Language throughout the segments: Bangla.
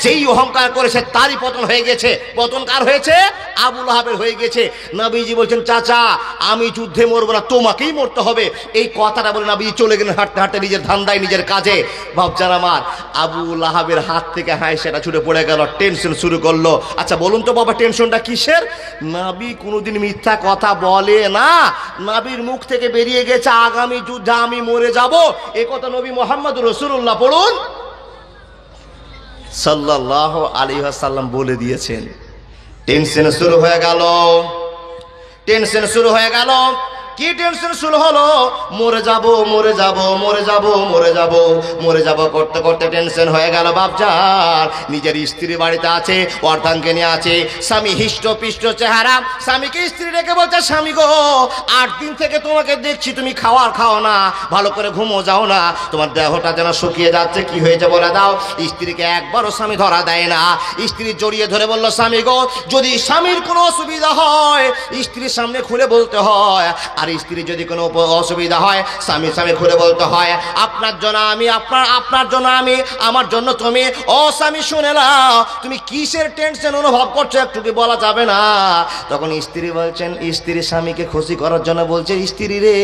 যেই অহংকার করেছে তারই পতন হয়ে গেছে। পতন কার হয়েছে? আবু লাহাবের হয়ে গেছে। নবীজি বলছেন, চাচা আমি যুদ্ধে মরবো না, তোমাকেই মরতে হবে। এই কথাটা বলে নবীজি চলে গেলেন হাঁটতে হাঁটতে নিজের ধান্দায়, নিজের কাজে। বাপজান আমার, আবু লাহাবের হাত থেকে সেটা ছুটে পড়ে গেল, টেনশন শুরু করলো। আচ্ছা বলুন তো বাবা, টেনশনটা কিসের? নবী কোনোদিন মিথ্যা কথা বলে না। নবীর মুখ থেকে বেরিয়ে গেছে আগামী যুদ্ধে আমি মরে যাব, এ কথা নবী মুহাম্মদ রাসূলুল্লাহ পড়ুন সাল্লাল্লাহু আলাইহি ওয়াসাল্লাম বলে দিয়েছেন। টেনশন শুরু হয়ে গেল, টেনশন শুরু হয়ে গেল। কি টেনশন শুরু হলো? মরে যাব, মরে যাব, মরে যাব, মরে যাব, মরে যাব করতে করতে টেনশন হয়ে গেল। বাপজান নিজের স্ত্রী বাড়িতে আছে, অর্ধাঙ্গে নিয়ে আছে, স্বামী হিষ্ট পিষ্ট চেহারা। স্বামীকে স্ত্রী রেখে বলছে, স্বামী গো 8 দিন থেকে তোমাকে দেখছি তুমি খাওয়ার খাও না, ভালো করে ঘুমো যাও না, তোমার দেহটা যেন শুকিয়ে যাচ্ছে, কি হয়েছে বলে দাও। স্ত্রীকে একবারও স্বামী ধরা দেয় না। স্ত্রী জড়িয়ে ধরে বলল, স্বামী গো যদি স্বামীর কোনো অসুবিধা হয় স্ত্রীর সামনে খুলে বলতে হয়, আর স্ত্রী যদি কোনো অসুবিধা হয় স্বামীর সামনে খুলে বলতে হয়। আপনার জন্য আমি, আপনার জন্য আমি, আমার জন্য তুমি। ও স্বামী শুনে নাও, তুমি কিসের টেনশন অনুভব করছো একটু কি বলা যাবে না? তখন স্ত্রী বলছেন, স্ত্রী স্বামীকে খুশি করার জন্য বলছে, স্ত্রী রে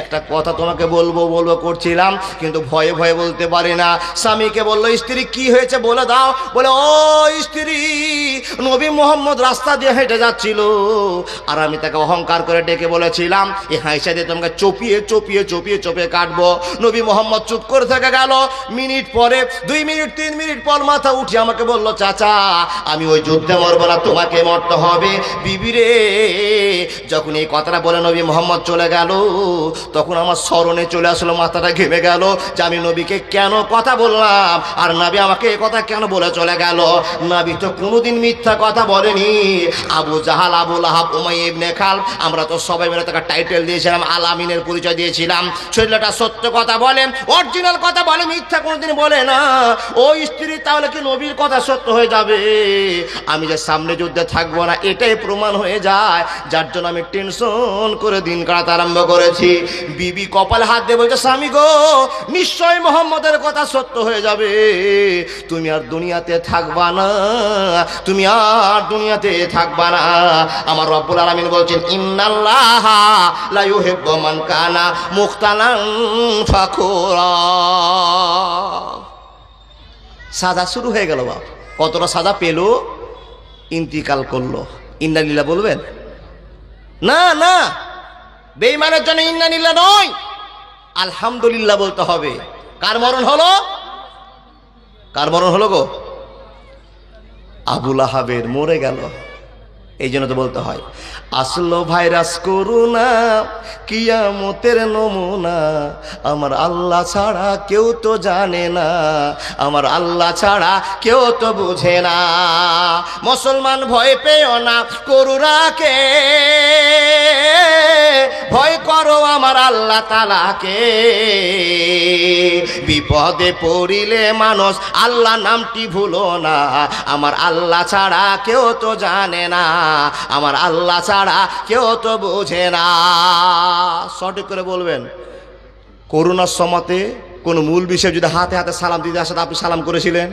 একটা কথা তোমাকে বলবো বলবো করছিলাম কিন্তু ভয়ে ভয়ে বলতে পারি না। স্বামীকে বললো, স্ত্রী কি হয়েছে বলে দাও। বলে, ও স্ত্রী নবী মোহাম্মদ রাস্তা দিয়ে হেঁটে যাচ্ছিল, আর আমি তাকে অহংকার করে ডেকে বলেছিলাম এই হাইসা দিয়ে তোমাকে চপিয়ে চপিয়ে চপিয়ে চপিয়ে কাটবো। নবী মোহাম্মদ চুপ করে থেকে গেল। মিনিট পরে, 2 মিনিট 3 মিনিট পর মাথা উঠে আমাকে বলল, চাচা আমি ওই যুদ্ধে মরবো না, তোমাকে মরতে হবে। বিবি রে, যখন এই কথাটা বলে নবী মোহাম্মদ চলে গেল তখন আমার স্মরণে চলে আসলো, মাথাটা ঘেমে গেল যে আমি নবীকে কেন কথা বললাম, আর নবী আমাকে এই কথা কেন বলে চলে গেল। নবী তো কোনোদিন মিথ্যা কথা বলেনি। আবু জাহাল, আবু লাহাব, উমাইয়া ইবনে খালব, আমরা তো সবাই মিলে তাকে টাইটেল দিয়েছিলাম, আল আমিনের পরিচয় দিয়েছিলাম। ছেলেটা সত্য কথা বলে, অরিজিনাল কথা বলে, মিথ্যা কোনোদিন বলে না। ও স্ত্রী তাহলে কি নবীর কথা সত্য হয়ে যাবে? আমি যে সামনে যুদ্ধে থাকবো না এটাই প্রমাণ হয়ে যায়, যার জন্য আমি টেনশন করে দিন কাটাতে আরম্ভ করেছি। বিবি কপালে হাত দিয়ে বলছে, স্বামী গো নিশ্চয় মোহাম্মদের কথা সত্য হয়ে যাবে, তুমি আর দুনিয়াতে থাকবা না, তুমি আর দুনিয়াতে থাকবা না। আমার রব্বুল আলামিন বলছেন, ইন্নাল্লাহা লা ইউহিব্বু মান কানা মুখতালান ফাখুরা। সাজা শুরু হয়ে গেল। বাপ কতটা সাজা পেল, ইন্তিকাল করলো। ইন্না লিল্লাহ বলবেন না? না, বেঈমানের জন্য ইন্না লিল্লাহ নয়, আলহামদুলিল্লাহ বলতে হবে। কার মরণ হলো? কার মরণ হলো গো? আবু লাহাবের মরে গেল। এই জন্য তো বলতে হয়, আসলো ভাইরাস করোনা কিয়ামতের নমুনা, আমার আল্লাহ ছাড়া কেউ তো জানে না, আমার আল্লাহ ছাড়া কেউ তো বুঝে না। মুসলমান ভয় পেও না করোনাকে, ভয় করো আমার আল্লাহ তাআলাকে। বিপদে পড়িলে মানুষ আল্লাহ নামটি ভুলো না, আমার আল্লাহ ছাড়া কেউ তো জানে না, আমার আল্লাহ ছাড়া কেউ তো বোঝে না। সঠিক করে বলবেন, করোনার সময়তে কোন মূল বিষয় যদি হাতে হাতে সালাম দিতে আসে, আপনি সালাম করেছিলেন?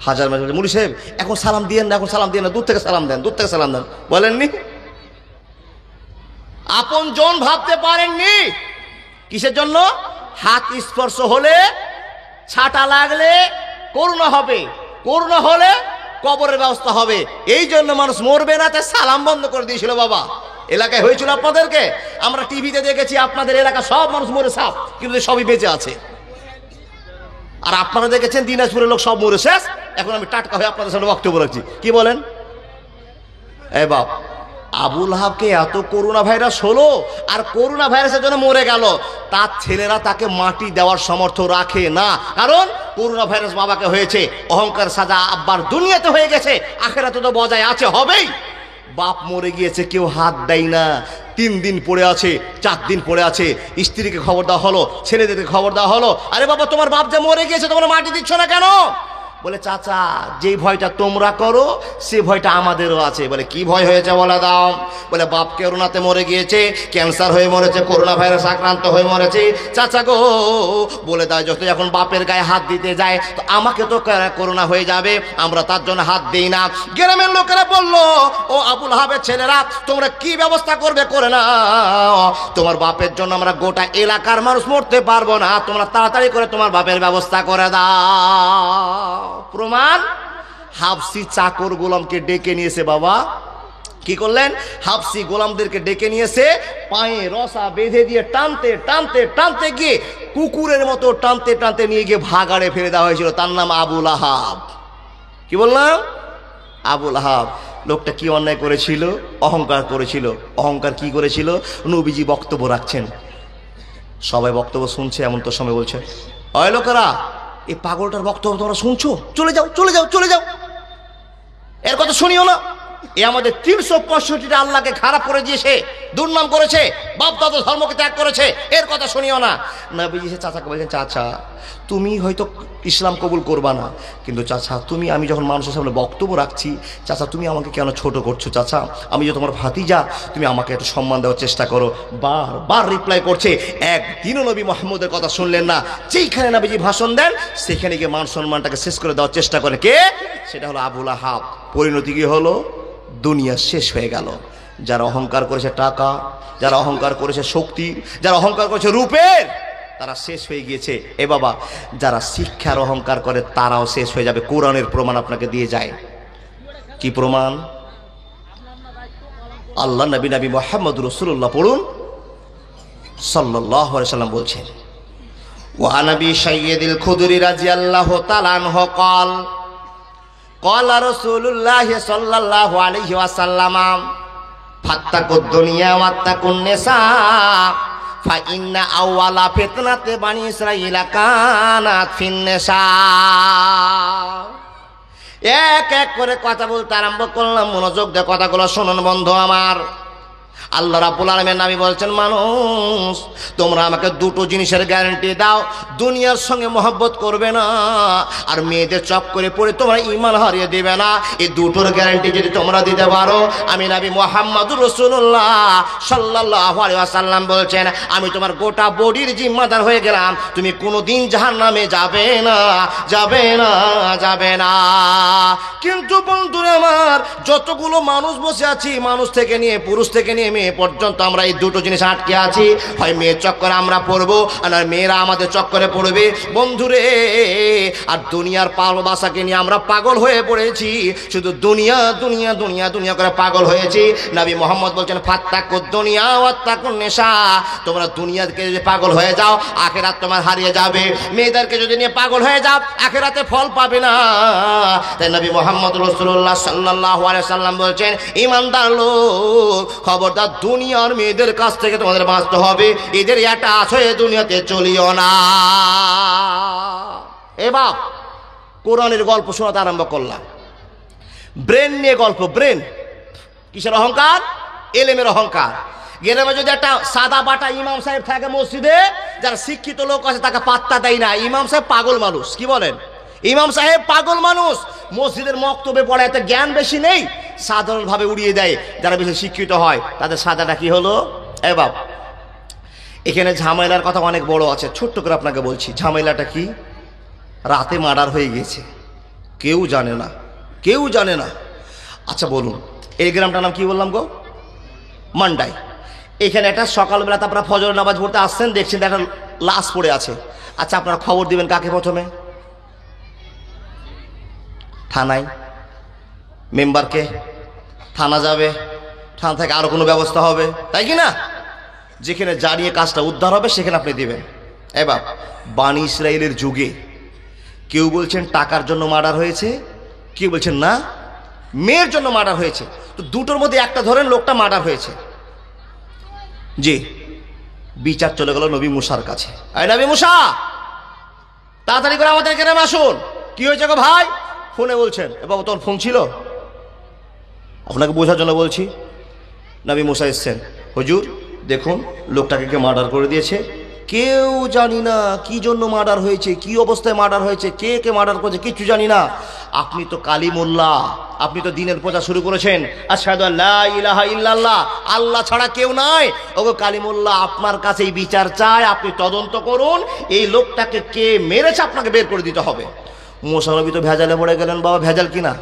হাজার মাঝে মুলি সাহেব এখন সালাম দিয়েন না, এখন সালাম দিয়েন না, দূর থেকে সালাম দেন, দূর থেকে সালাম দেন, বলেননি? আপন জন ভাবতে পারেননি। কিসের জন্য? হাত স্পর্শ হলে, ছাটা লাগলে করোনা হবে, করোনা হলে কবরের ব্যবস্থা হবে। এই জন্য মানুষ মরবে না, তাই সালাম বন্ধ করে দিয়েছিল। বাবা এলাকায় হয়েছিল আপনাদেরকে, আমরা টিভিতে দেখেছি, আপনাদের এলাকা সব মানুষ মরে সাপ, কিন্তু সবই বেঁচে আছে। আর আপনারা দেখেছেন দিনাজপুরের লোক সব মরে শেষ। এখন আমি টাটকা হয়ে আপনাদের সামনে বক্তব্য রাখছি, কি বলেন? এ বাপ, আবু লাহাবকে এত করোনা ভাইরাস হলো, আর করোনা ভাইরাসের জন্য মরে গেল, তার ছেলেরা তাকে মাটি দেওয়ার সামর্থ্য রাখে না। কারণ করোনা ভাইরাস বাবাকে হয়েছে, অহংকার সাজা আব্বার দুনিয়াতে হয়ে গেছে, আখেরাতে তো বজায় আছে, হবেই। বাপ মরে গিয়েছে, কেউ হাত দেয় না। 3 দিন পড়ে আছে, 4 দিন পড়ে আছে। স্ত্রীকে খবর দেওয়া হলো, ছেলেদেরকে খবর দেওয়া হলো, আরে বাবা তোমার বাপ যে মরে গিয়েছে, তোমরা মাটি দিচ্ছ না কেন? বলে চাচা যেই ভয়টা তোমরা করো সে ভয়টা আমাদেরও আছে। বলে কি ভয় হয়েছে বলে দাও। বলে বাপ করোনাতে মরে গিয়েছে, ক্যান্সার হয়ে মরেছে, করোনা ভাইরাস আক্রান্ত হয়ে মরেছে। চাচা গো বলে দাও যত যখন বাপের গায়ে হাত দিতে যায় তো আমাকে তো করোনা হয়ে যাবে, আমরা তার জন্য হাত দিই না। গ্রামের লোকেরা বলল ও আবুল আহাবের ছেলেরা তোমরা কি ব্যবস্থা করবে করে না, তোমার বাপের জন্য আমরা গোটা এলাকার মানুষ মরতে পারবো না, তোমরা তাড়াতাড়ি করে তোমার বাপের ব্যবস্থা করে দাও। প্রমাণ, হাফসি চাকর গোলামকে ডেকে নিয়েছে। বাবা কি করলেন, হাফসি গোলামদেরকে ডেকে নিয়েছে, পায়ে রসা বেঁধে দিয়ে টানতে টানতে টানতে গিয়ে কুকুরের মতো টানতে টানতে নিয়ে গিয়ে ভাগাড়ে ফেলে দেওয়া হয়েছিল। তার নাম আবুল আহাব। কি বললাম, আবুল আহাব। লোকটা কি অন্যায় করেছিল, অহংকার করেছিল। অহংকার কি করেছিল, নবীজি বক্তব্য রাখছেন, সবাই বক্তব্য শুনছে, এমন তো সময় বলছে ওই লোকেরা এই পাগলটার বক্তব্য তোমরা শুনছো, চলে যাও চলে যাও চলে যাও, এর কথা শুনিও না। এ আমাদের 365টা আল্লাহকে খারাপ করে দিয়েছে, দুর্নাম করেছে, বাপ দাদা ধর্মকে ত্যাগ করেছে, এর কথা শুনিও না। নবীজি চাচাকে বলছেন চাচা তুমি হয়তো ইসলাম কবুল করবা না, কিন্তু চাচা তুমি, আমি যখন মানুষের সামনে বক্তব্য রাখছি, চাচা তুমি আমাকে কেন ছোট করছো, চাচা আমি যে তোমার ভাতিজা, তুমি আমাকে একটু সম্মান দেওয়ার চেষ্টা করো। বারবার রিপ্লাই করছে। একদিনও নবী মুহাম্মদের কথা শুনলেন না। যেইখানে নবীজি ভাষণ দেন সেখানে গিয়ে মান সম্মানটাকে শেষ করে দেওয়ার চেষ্টা করে। কে? সেটা হলো আবুল আহাব। পরিণতি কি হলো, দুনিয়া শেষ হয়ে গেল। যারা অহংকার করেছে টাকা, যারা অহংকার করেছে শক্তি, যারা অহংকার করেছে রূপের, তারা শেষ হয়ে গিয়েছে। এ বাবা যারা শিক্ষার অহংকার করে তারাও শেষ হয়ে যাবে। কোরআনের প্রমাণ আপনাকে দিয়ে যায়। কি প্রমাণ? আল্লাহ নবী নবী মুহাম্মদ রাসূলুল্লাহ পড়ুন সাল্লাল্লাহু আলাইহি সাল্লাম বলছেন, ওয়া নবী সাইয়্যিদুল খুদরি রাদিয়াল্লাহু তাআলা আনহু قال قال رسول الله صلى الله عليه وسلم فاتقوا الدنيا واتقوا النساء فإن أول فتنة بني إسرائيل كانت في النساء। এক এক করে কথা বলতে আরম্ভ করলাম, মনোযোগ দিয়ে কথাগুলো শুনুন বন্ধু আমার। আল্লাহ রাব্বুল আলামিন নবী বলছেন, মানুষ তোমরা আমাকে দুটো জিনিসের গ্যারান্টি দাও, দুনিয়ার সঙ্গে মহব্বত করবে না আর মেয়েদের চক্করে পড়ে তোমরা ঈমান হারিয়ে দেবে না। এই দুটোর গ্যারান্টি যদি তোমরা দিতে পারো, আমি নবী মুহাম্মদুর রাসূলুল্লাহ সাল্লাল্লাহু আলাইহি ওয়াসাল্লাম বলছেন, আমি তোমার গোটা বডির জিম্মাদার হয়ে গেলাম, তুমি কোনোদিন জাহান্নামে যাবে না, যাবে না, যাবে না। কিন্তু বন্ধুরা আমার, যতগুলো মানুষ বসে আছি, মানুষ থেকে নিয়ে পুরুষ থেকে নিয়ে মেয়ে পর্যন্ত, আমরা এই দুটো জিনিস আটকে আছি। হয় মেয়ের চক্করে আমরা পড়বো, আর মেয়েরা আমাদের চক্করে পড়বে বন্ধুরে। আর দুনিয়ার ভালোবাসাকে নিয়ে আমরা পাগল হয়ে পড়েছি, শুধু দুনিয়া দুনিয়া দুনিয়া দুনিয়া করে পাগল হয়েছি। নবী মুহাম্মদ বলছেন, ফাত্তাকুদ দুনিয়া ওয়াত্তাকুন নিসা, তোমরা দুনিয়াকে যদি পাগল হয়ে যাও আখিরাত তোমার হারিয়ে যাবে। মেয়েদেরকে যদি নিয়ে পাগল হয়ে যাও আখিরাতে ফল পাবে না। তাই নবী মুহাম্মদ রাসূলুল্লাহ সাল্লাল্লাহু আলাইহি সাল্লাম বলছেন, ঈমানদার লোক খবরদার দুনিয়ার মেয়েদের কাছ থেকে তোমাদের বাঁচতে হবে, এদের অ্যাটাচ হয়ে দুনিয়াতে চলিও না। এ বাপ, কোরআনের গল্প শোনাতে আরম্ভ করলাম, ব্রেন নিয়ে গল্প। ব্রেন কিসের অহংকার? এলেমের অহংকার। গ্রামে যদি একটা সাদা বাটা ইমাম সাহেব থাকে মসজিদে, যারা শিক্ষিত লোক আছে তাকে পাত্তা দেয় না। ইমাম সাহেব পাগল মানুষ। কি বলেন? ইমাম সাহেব পাগল মানুষ। মসজিদের মক্তবে পড়ে, এত জ্ঞান বেশি নেই, সাধারণভাবে উড়িয়ে দেয়। যারা বেশি শিক্ষিত হয় তাদের সাদাটা কি হলো? এ বাপ, এখানে ঝামেলার কথা অনেক বড় আছে, ছোট্ট করে আপনাকে বলছি। ঝামেলাটা কি? রাতে মার্ডার হয়ে গিয়েছে, কেউ জানে না, কেউ জানে না। আচ্ছা বলুন, এই গ্রামটার নাম কি বললাম গো? মান্ডাই। এখানে একটা সকালবেলা আপনারা ফজর নামাজ পড়তে আসছেন, দেখছেন একটা লাশ পড়ে আছে। আচ্ছা আপনারা খবর দিবেন কাকে? প্রথমে থানায়, মেম্বারকে। থানা যাবে, থানা থেকে আরো কোনো ব্যবস্থা হবে, তাই কি না? যেখানে জানিয়ে কাজটা উদ্ধার হবে সেখানে আপনি দিবেন। এবার বানি ইসরায়েলের যুগে কেউ বলছেন টাকার জন্য মার্ডার হয়েছে, কেউ বলছেন না মেয়ের জন্য মার্ডার হয়েছে। তো দুটোর মধ্যে একটা ধরেন লোকটা মার্ডার হয়েছে, জি, বিচার চলে গেল নবী মুসার কাছে। আরে নবী মুসা, তাড়াতাড়ি করে আমাদের গ্রামে আসুন। কি হয়েছে গো ভাই? ফোনে বলছেন। এবং তোর ফোন ছিল? আপনাকে বোঝার জন্য বলছি। নবী মুসা এসছেন, হুজুর দেখুন লোকটাকে কে মার্ডার করে দিয়েছে, কেউ জানি না কি জন্য মার্ডার হয়েছে, কি অবস্থায় মার্ডার হয়েছে, কে কে মার্ডার করেছে, কিচ্ছু জানি না। আপনি তো কালিমুল্লাহ, আপনি তো দিনের প্রচার শুরু করেছেন, আশহাদু আল্লা ইলাহা ইল্লাল্লাহ, আল্লাহ ছাড়া কেউ নাই। ওগো কালিমুল্লাহ, আপনার কাছেই বিচার চাই, আপনি তদন্ত করুন, এই লোকটাকে কে মেরেছে আপনাকে বের করে দিতে হবে। মুসা নবী তো ভেজালে পড়ে গেলেন, বাবা ভেজাল কিনা,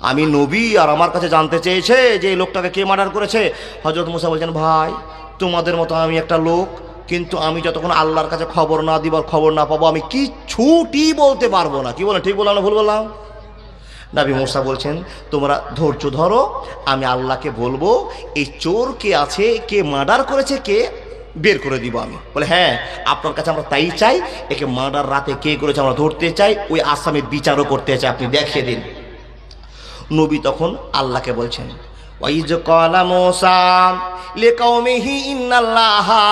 আমি নবী আর আমার কাছে জানতে চেয়েছে যে এই লোকটাকে কে মার্ডার করেছে। হযরত মুসা বলছেন, ভাই তোমাদের মতো আমি একটা লোক, কিন্তু আমি যতক্ষণ আল্লাহর কাছে খবর না দিব, খবর না পাবো, আমি কিচ্ছুটি বলতে পারবো না। কি বলেন, ঠিক বললাম না ভুল বললাম? নবী মুসা বলছেন, তোমরা ধৈর্য ধরো, আমি আল্লাহকে বলবো এই চোর কে আছে, কে মার্ডার করেছে, কে বের করে দিব আমি। বলে হ্যাঁ, আপনার কাছে আমরা তাই চাই, একে মার্ডার রাতে কে করেছে আমরা ধরতে চাই, ওই আসামির বিচারও করতে চাই, আপনি দেখিয়ে দিন। নবী তখন আল্লাহকে বলছেন, ওয়াইজ ক্বালা মূসা লিকাওমিহি ইন্নাল্লাহা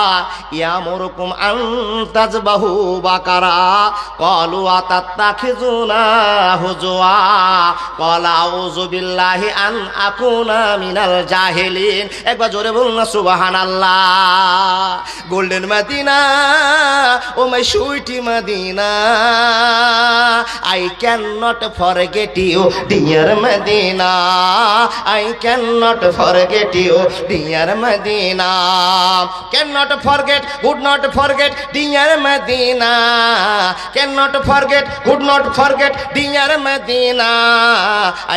ইয়ামুরুকুম আন তাযবাহু বাকারা ক্বালু আতাত্তাখিযুনা হুজওয়া ক্বালা আউযু বিল্লাহি আন আকুনা মিনাল জাহিলিন। একবার জোরে বলুন না সুবহানাল্লাহ। Golden Madina, oh my sweetie Madina, I cannot forget you dear Medina, I cannot forget you dear Medina, cannot forget, would not forget dear Medina, cannot forget, would not forget dear Medina,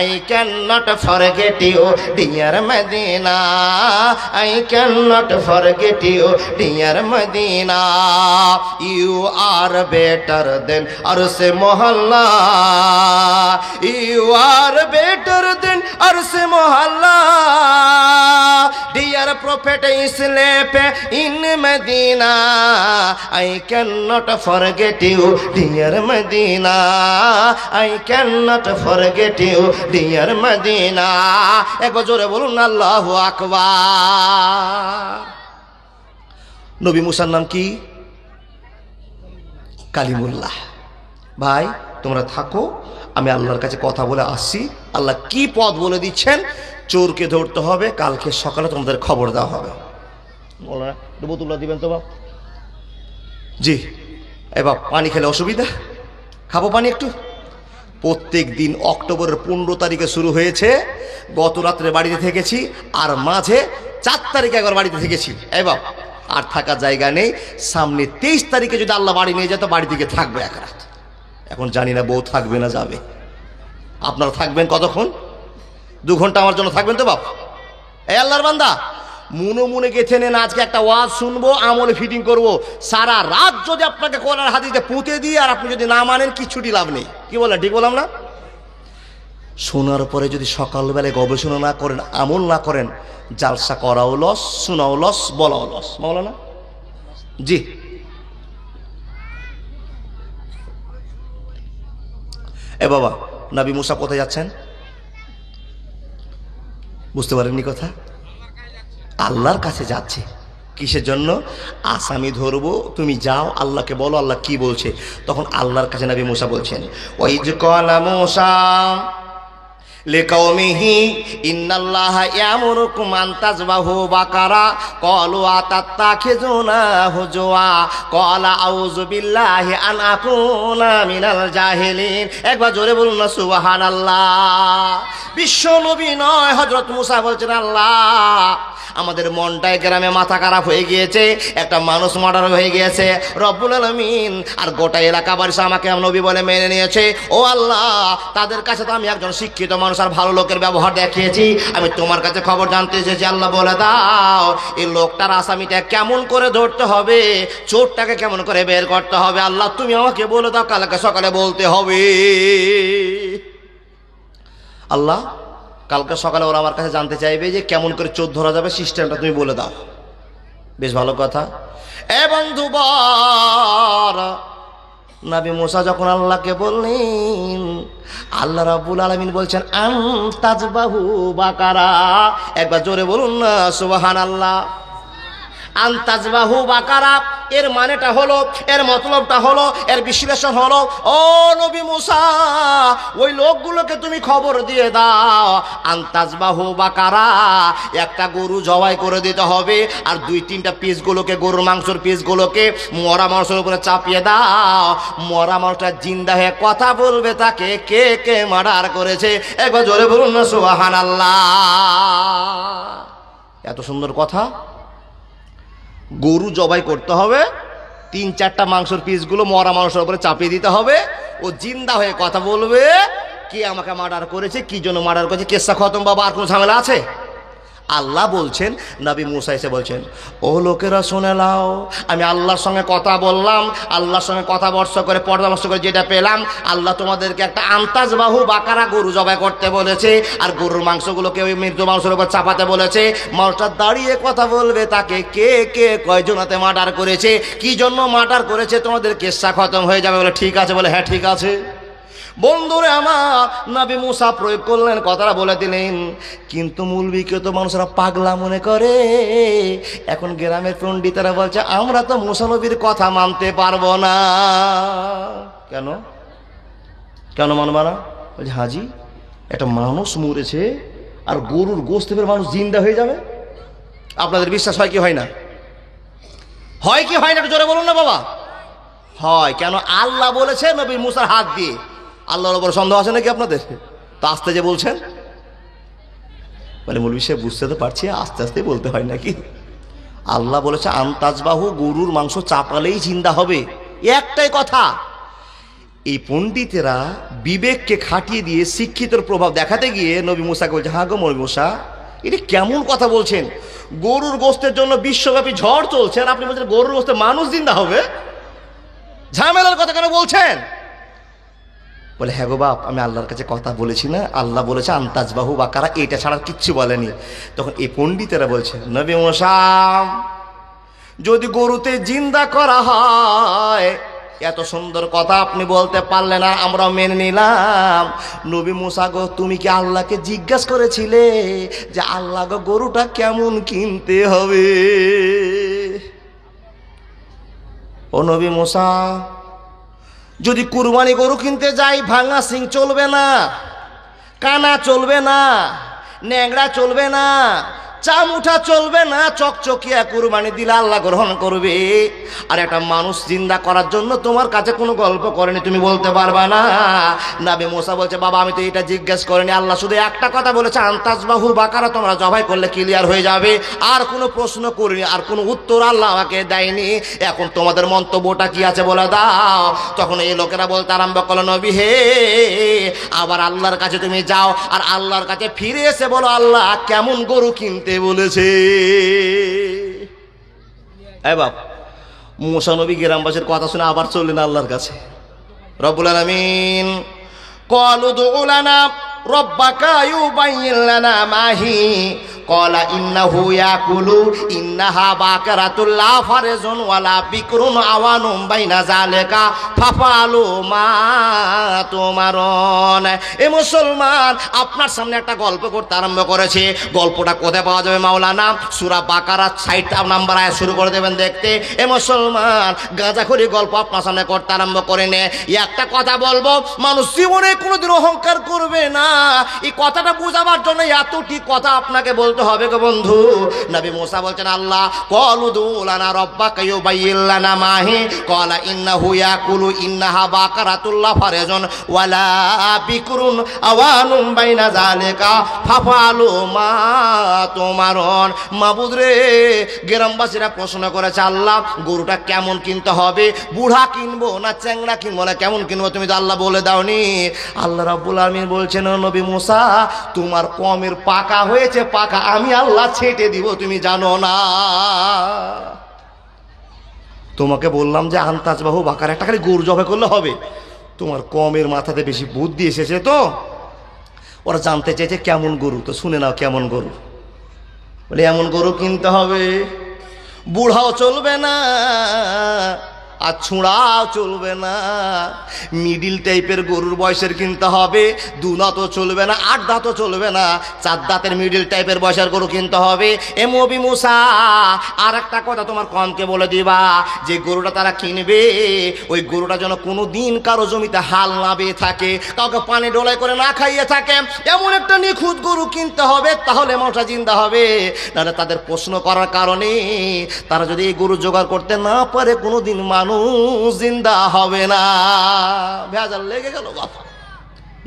I cannot forget you dear Medina, I cannot forget you dear Medina, you are better than Arse Mohalla, you are better than Arse Mohalla, dear Prophet sleep in Medina, I cannot forget you dear Medina, I cannot forget you dear Medina। একবার জোরে বলুন আল্লাহু আকবার। নবী মুসার নাম কি? কালিমুল্লাহ। ভাই তোমরা থাকো, আমি আল্লাহর কাছে কথা বলে আসছি। আল্লাহ কি পথ বলে দিচ্ছেন, চোরকে ধরতে হবে, কালকে সকালে তোমাদের খবর দেওয়া হবে। বোতলটা দিবেন তো বাপ? জি। এ বাপ, পানি খেলে অসুবিধা, খাবো পানি একটু। প্রত্যেক দিন অক্টোবরের 15 তারিখে শুরু হয়েছে, গত রাত্রে বাড়িতে থেকেছি, আর মাঝে 4 তারিখে একবার বাড়িতে থেকেছি। এ বাপ, আর থাকার জায়গা নেই। সামনে 23 তারিখে যদি আল্লাহ বাড়ি নিয়ে যেত, বাড়ি থেকে থাকবে এক রাত। এখন জানি না বউ থাকবে না যাবে। আপনারা থাকবেন কতক্ষণ? 2 ঘন্টা আমার জন্য থাকবেন তো বাপ? এই আল্লাহর বান্দা, মনে মনে গেছে নেন, আজকে একটা ওয়াজ শুনবো, আমলে ফিটিং করব। সারা রাত যদি আপনাকে কোরআন হাদিসে পুঁতে দিই আর আপনি যদি না মানেন, কিচ্ছুটি লাভ নেই। কি বলেন, ঠিক বললাম না? শোনার পরে যদি সকালবেলায় গবেষণা না করেন, আমল না করেন, জালসা করাও লস, শোনাও লস, বলাও লস। মাওলানা জি। এ বাবা, নবী মুসা কোথায় যাচ্ছেন? বুঝতে পারেননি কথা? আল্লাহর কাছে যাচ্ছে। কিসের জন্য? আসামি ধরবো, তুমি যাও, আল্লাহকে বলো আল্লাহ কি বলছে। তখন আল্লাহর কাছে নবী মুসা বলছেন, ওয়াইজ ক্বালা মূসা লিকাওমিহি ইন্নাল্লাহা ইয়ামুরুকুম আন তাযবাহু বাকারা ক্বালু আতাত্তাখিযুনা হুজওয়া ক্বালা আউযু বিল্লাহি আন আকুনা মিনাল জাহিলিন। একবার জোরে বলুন না সুবহানাল্লাহ। বিশ্ব নবী নয়, হযরত মুসা বলছেন, আল্লাহ আমাদের মনটায় গ্রামে মাথা খারাপ হয়ে গিয়েছে, একটা মানুষ মার্ডার হয়ে গিয়েছে রব্বুল আলামিন, আর গোটা এলাকাবাসী আমাকে নবী বলে মেনে নিয়েছে। ও আল্লাহ, তাদের কাছে তো আমি একজন শিক্ষিত মানুষ আর ভালো লোকের ব্যবহার দেখিয়েছি, আমি তোমার কাছে খবর জানতে এসেছি। আল্লাহ বলে দাও, এই লোকটার আসামিটা কেমন করে ধরতে হবে, চোরটাকে কেমন করে বের করতে হবে। আল্লাহ তুমি আমাকে বলে দাও, কালকে সকালে বলতে হবে। আল্লাহ কালকে সকালে ওরা আমার কাছে জানতে চাইবে যে কেমন করে চোর ধরা যাবে, সিস্টেমটা তুমি বলে দাও। বেশ ভালো কথা। এ বন্ধুবর, নবী মুসা যখন আল্লাহকে বললেন, আল্লাহ রাব্বুল আলামিন বলছেন আন তাযবাহু বাকারা। একবার জোরে বলুন না সুবহানাল্লাহ। আনতাজবাহু বাকারা এর মানেটা হলো, এর মতলবটা হলো, এর বিশ্লেষণ হলো, ও নবী মুসা ওই লোকগুলোকে তুমি খবর দিয়ে দাও আনতাজবাহু বাকারা একটা গরু জবাই করে দিতে হবে, আর 2-3টা পিসগুলোকে গরুর মাংসের পিসগুলোকে মরা মাংসের উপরে চাপিয়ে দাও, মরা মাংসটা জিন্দা হয়ে কথা বলবে তাকে কে কে মার্ডার করেছে। একবার জোরে বলুন না সুবহানাল্লাহ। এত সুন্দর কথা। গরু জবাই করতে হবে, 3-4টা মাংসের পিসগুলো মরা মাংসের উপরে চাপিয়ে দিতে হবে, ও জিন্দা হয়ে কথা বলবে কে আমাকে মার্ডার করেছে, কি জন্য মার্ডার করেছে, কেসা খতম বাবা, আর কোনো ঝামেলা আছে? আল্লাহ বলছেন, নবী মুসা এসে বলছেন, ও লোকেরা শুনে নাও, আমি আল্লাহর সঙ্গে কথা বললাম, আল্লাহর সঙ্গে কথাবর্ষ করে পরামর্শ করে যেটা পেলাম, আল্লাহ তোমাদেরকে একটা আনতাজবাহু বাকারা গরু জবাই করতে বলেছে, আর গরুর মাংসগুলোকে ওই মৃত্যু মাংসের উপর চাপাতে বলেছে, মানুষটা দাঁড়িয়ে কথা বলবে তাকে কে কে কয়জনাতে মার্ডার করেছে, কি জন্য মার্ডার করেছে, তোমাদের কেসা খতম হয়ে যাবে। বলে ঠিক আছে, বলে হ্যাঁ ঠিক আছে। বন্ধুরে আমার, নবী মুসা প্রয়োগ করলেন, কথাটা বলে দিলেন, কিন্তু মূলবিকে তো মানুষরা পাগলা মনে করে। এখন গ্রামের পণ্ডিতেরা বলছে আমরা তো মুসা নবীর কথা মানতে পারবো না। কেন কেন মানবা না? বলছে হাজি, একটা মানুষ মরেছে আর গরুর গোশত ফের মানুষ জিন্দা হয়ে যাবে, আপনাদের বিশ্বাস হয় কি হয় না? হয় কি হয় না একটু জোরে বলুন না বাবা। হয়। কেন? আল্লাহ বলেছে নবী মুসার হাত দিয়ে। আল্লাহর উপর সন্দেহ আছে নাকি আপনাদের? তো আস্তে যে বলছেন, মানে মূল বিষয়ে বুঝতে তো পারছি, আস্তে আস্তে বলতে হয় নাকি? আল্লাহ বলেছে আনতাজবাহু, গরুর মাংস চাপালেই জিন্দা হবে, একটাই কথা। এই পণ্ডিতেরা বিবেককে খাটিয়ে দিয়ে শিক্ষিতর প্রভাব দেখাতে গিয়ে নবী মুসাকে বলছে, হ্যাঁ গো নবী মুসা, এটা কেমন কথা বলছেন? গরুর গোশতের জন্য বিশ্বব্যাপী ঝড় চলছে, আর আপনি বলছেন গরুর গোশতে মানুষ জিন্দা হবে, ঝামেলার কথা কেন বলছেন? বলে হ্যাঁ গো বাপ, আমি আল্লাহর কাছে কথা বলেছি না, আল্লাহ বলেছে আনতাজবাহু বাকারা, এটা ছাড়া কিচ্ছু বলেনি। তখন এই পণ্ডিতেরা বলছে, নবী মুসা যদি গরুতে জিন্দা করা হয়, এত সুন্দর কথা আপনি বলতে পারলেন না, আমরা মেনে নিলাম। নবী মুসা গো, তুমি কি আল্লাহকে জিজ্ঞাসা করেছিলে যে আল্লাহ গো গরুটা কেমন কিনতে হবে? ও নবী মুসা, যদি কুরবানি গরু কিনতে যাই, ভাঙা সিং চলবে না, কানা চলবে না, ন্যাংরা চলবে না, চামুঠা চলবে না, চকচকিয়া কুরবানি দিলে আল্লাহ গ্রহণ করবে। আর একটা মানুষ জিন্দা করার জন্য তোমার কাছে কোনো গল্প করেনি, তুমি বলতে পারবা না। নবী মুসা বলছে, বাবা আমি তো এটা জিজ্ঞেস করিনি, আল্লাহ শুধু একটা কথা বলেছে আনতাজবাহু বাকারা, তোমরা জবাই করলে ক্লিয়ার হয়ে যাবে, আর কোনো প্রশ্ন করিনি, আর কোনো উত্তর আল্লাহ আমাকে দেয়নি। এখন তোমাদের মন্তব্যটা কি আছে বলে দাও। তখন এই লোকেরা বলতে আরম্ভ করলো, নবী হে, আবার আল্লাহর কাছে তুমি যাও, আর আল্লাহর কাছে ফিরে এসে বলো আল্লাহ কেমন গরু কিনতে বলেছে। এই বাপ, মুসা নবী গ্রামবাসীর কথা শুনে আবার চললেন আল্লাহর কাছে। রব্বুল আলামিন ক্বালু দু'ু লানা রাব্বাকা ইউবাইয়িন লানা মাহি ক্বালা ইন্নাহু ইয়াকুলু ইন্নাহা বাকারাতুল লা ফারজুন ওয়ালা বিকরুন আওয়ানুম বাইনা যালিকা ফাফালু মা তুমারুন। এ মুসলমান, আপনার সামনে একটা গল্প করতে আরম্ভ করেছে। গল্পটা কোথায় পাওয়া যাবে? মাওলানা সূরা বাকারা 60 নাম্বার আয়াত শুরু করে দেবেন দেখতে। এ মুসলমান, গাঁজাখড়ি গল্প আপনার সামনে করতে আরম্ভ করে নে। একটা কথা বলবো, মানুষ জীবনে কোনোদিন অহংকার করবে না, এই কথাটা বোঝাবার জন্য এতটি কথা আপনাকে বলতে হবে গো বন্ধু। নবী মুসা বলছেন, আল্লাহ ক্বালু দু'ু লানা রাব্বাকা ইউবাইয়িন লানা মাহি ক্বালা ইন্নাহু ইয়াকুলু ইন্নাহা বাকারাতুল লা ফারজুন ওয়ালা বিকরুন আওয়ানুম বাইনা যালিকা ফাফালু মা তুমারুন। মাবুদ রে, গ্রামবাসীরা প্রশ্ন করেছে, আল্লাহ গরুটা কেমন কিনতে হবে? বুড়া কিনবো না চ্যাংড়া কিনবো না কেমন কিনবো? তুমি তো আল্লাহ বলে দাওনি। আল্লাহ রাব্বুল আলামিন বলছেন, নবী মুসা তোমার কমের পাকা হয়েছে, পাকা আমি আল্লাহ ছেটে দিব, তুমি জানো না। তোমাকে বললাম যে আনতাজবাহু বাকার একটা খালি গরু জবাই করলে হবে, তোমার কমের মাথাতে বেশি বুদ্ধি এসেছে, তো ওরা জানতে চেয়েছে কেমন গরু। তো শুনে নাও কেমন গরু। বলে এমন গরু কিনতে হবে, বুড়াও চলবে না, আর ছুঁড়াও চলবে না। মিডিল টাইপের গরুর বয়সের কিনতে হবে, 2 দাঁতও চলবে না, 8 দাঁতও চলবে না, 4 দাঁতের মিডিল টাইপের বয়সের গরু কিনতে হবে। এ নবী মুসা, আর একটা কথা তোমার কমকে বলে দিবা, যে গরুটা তারা কিনবে ওই গরুটা যেন কোনো দিন কারো জমিতে হাল না বেয়ে থাকে, কাউকে পানি ডোলাই করে না খাইয়ে থাকে, এমন একটা নিখুঁত গরু কিনতে হবে, তাহলে মানুষটা জিন্দা হবে। নাহলে তাদের প্রশ্ন করার কারণে তারা যদি এই গরু জোগাড় করতে না পারে কোনোদিন মানুষ জিন্দা হবে না। ভেজাল লেগে গেল বাবা।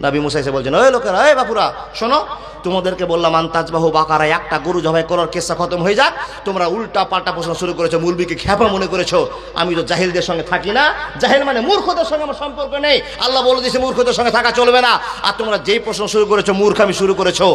নবী মুসা এসে বলছেন, ওই লোকেরা, এই বাপুরা শোনো, তোমাদেরকে বললাম আনতাজবাহু বাকারা, একটা গরু জবাই করার কেসা খতম হয়ে যাক, তোমরা উল্টা পাল্টা প্রশ্ন শুরু করেছো, মুলবিকে খ্যাপা মনে করেছো। আমি তো জাহিলদের সঙ্গে থাকি না, জাহিল মানে মূর্খদের সঙ্গে আমার সম্পর্ক নেই। আল্লাহ বলে দিয়েছে মূর্খদের সঙ্গে থাকা চলবে না। আর তোমরা যেই প্রশ্ন শুরু করেছো, মূর্খামি শুরু করেছো,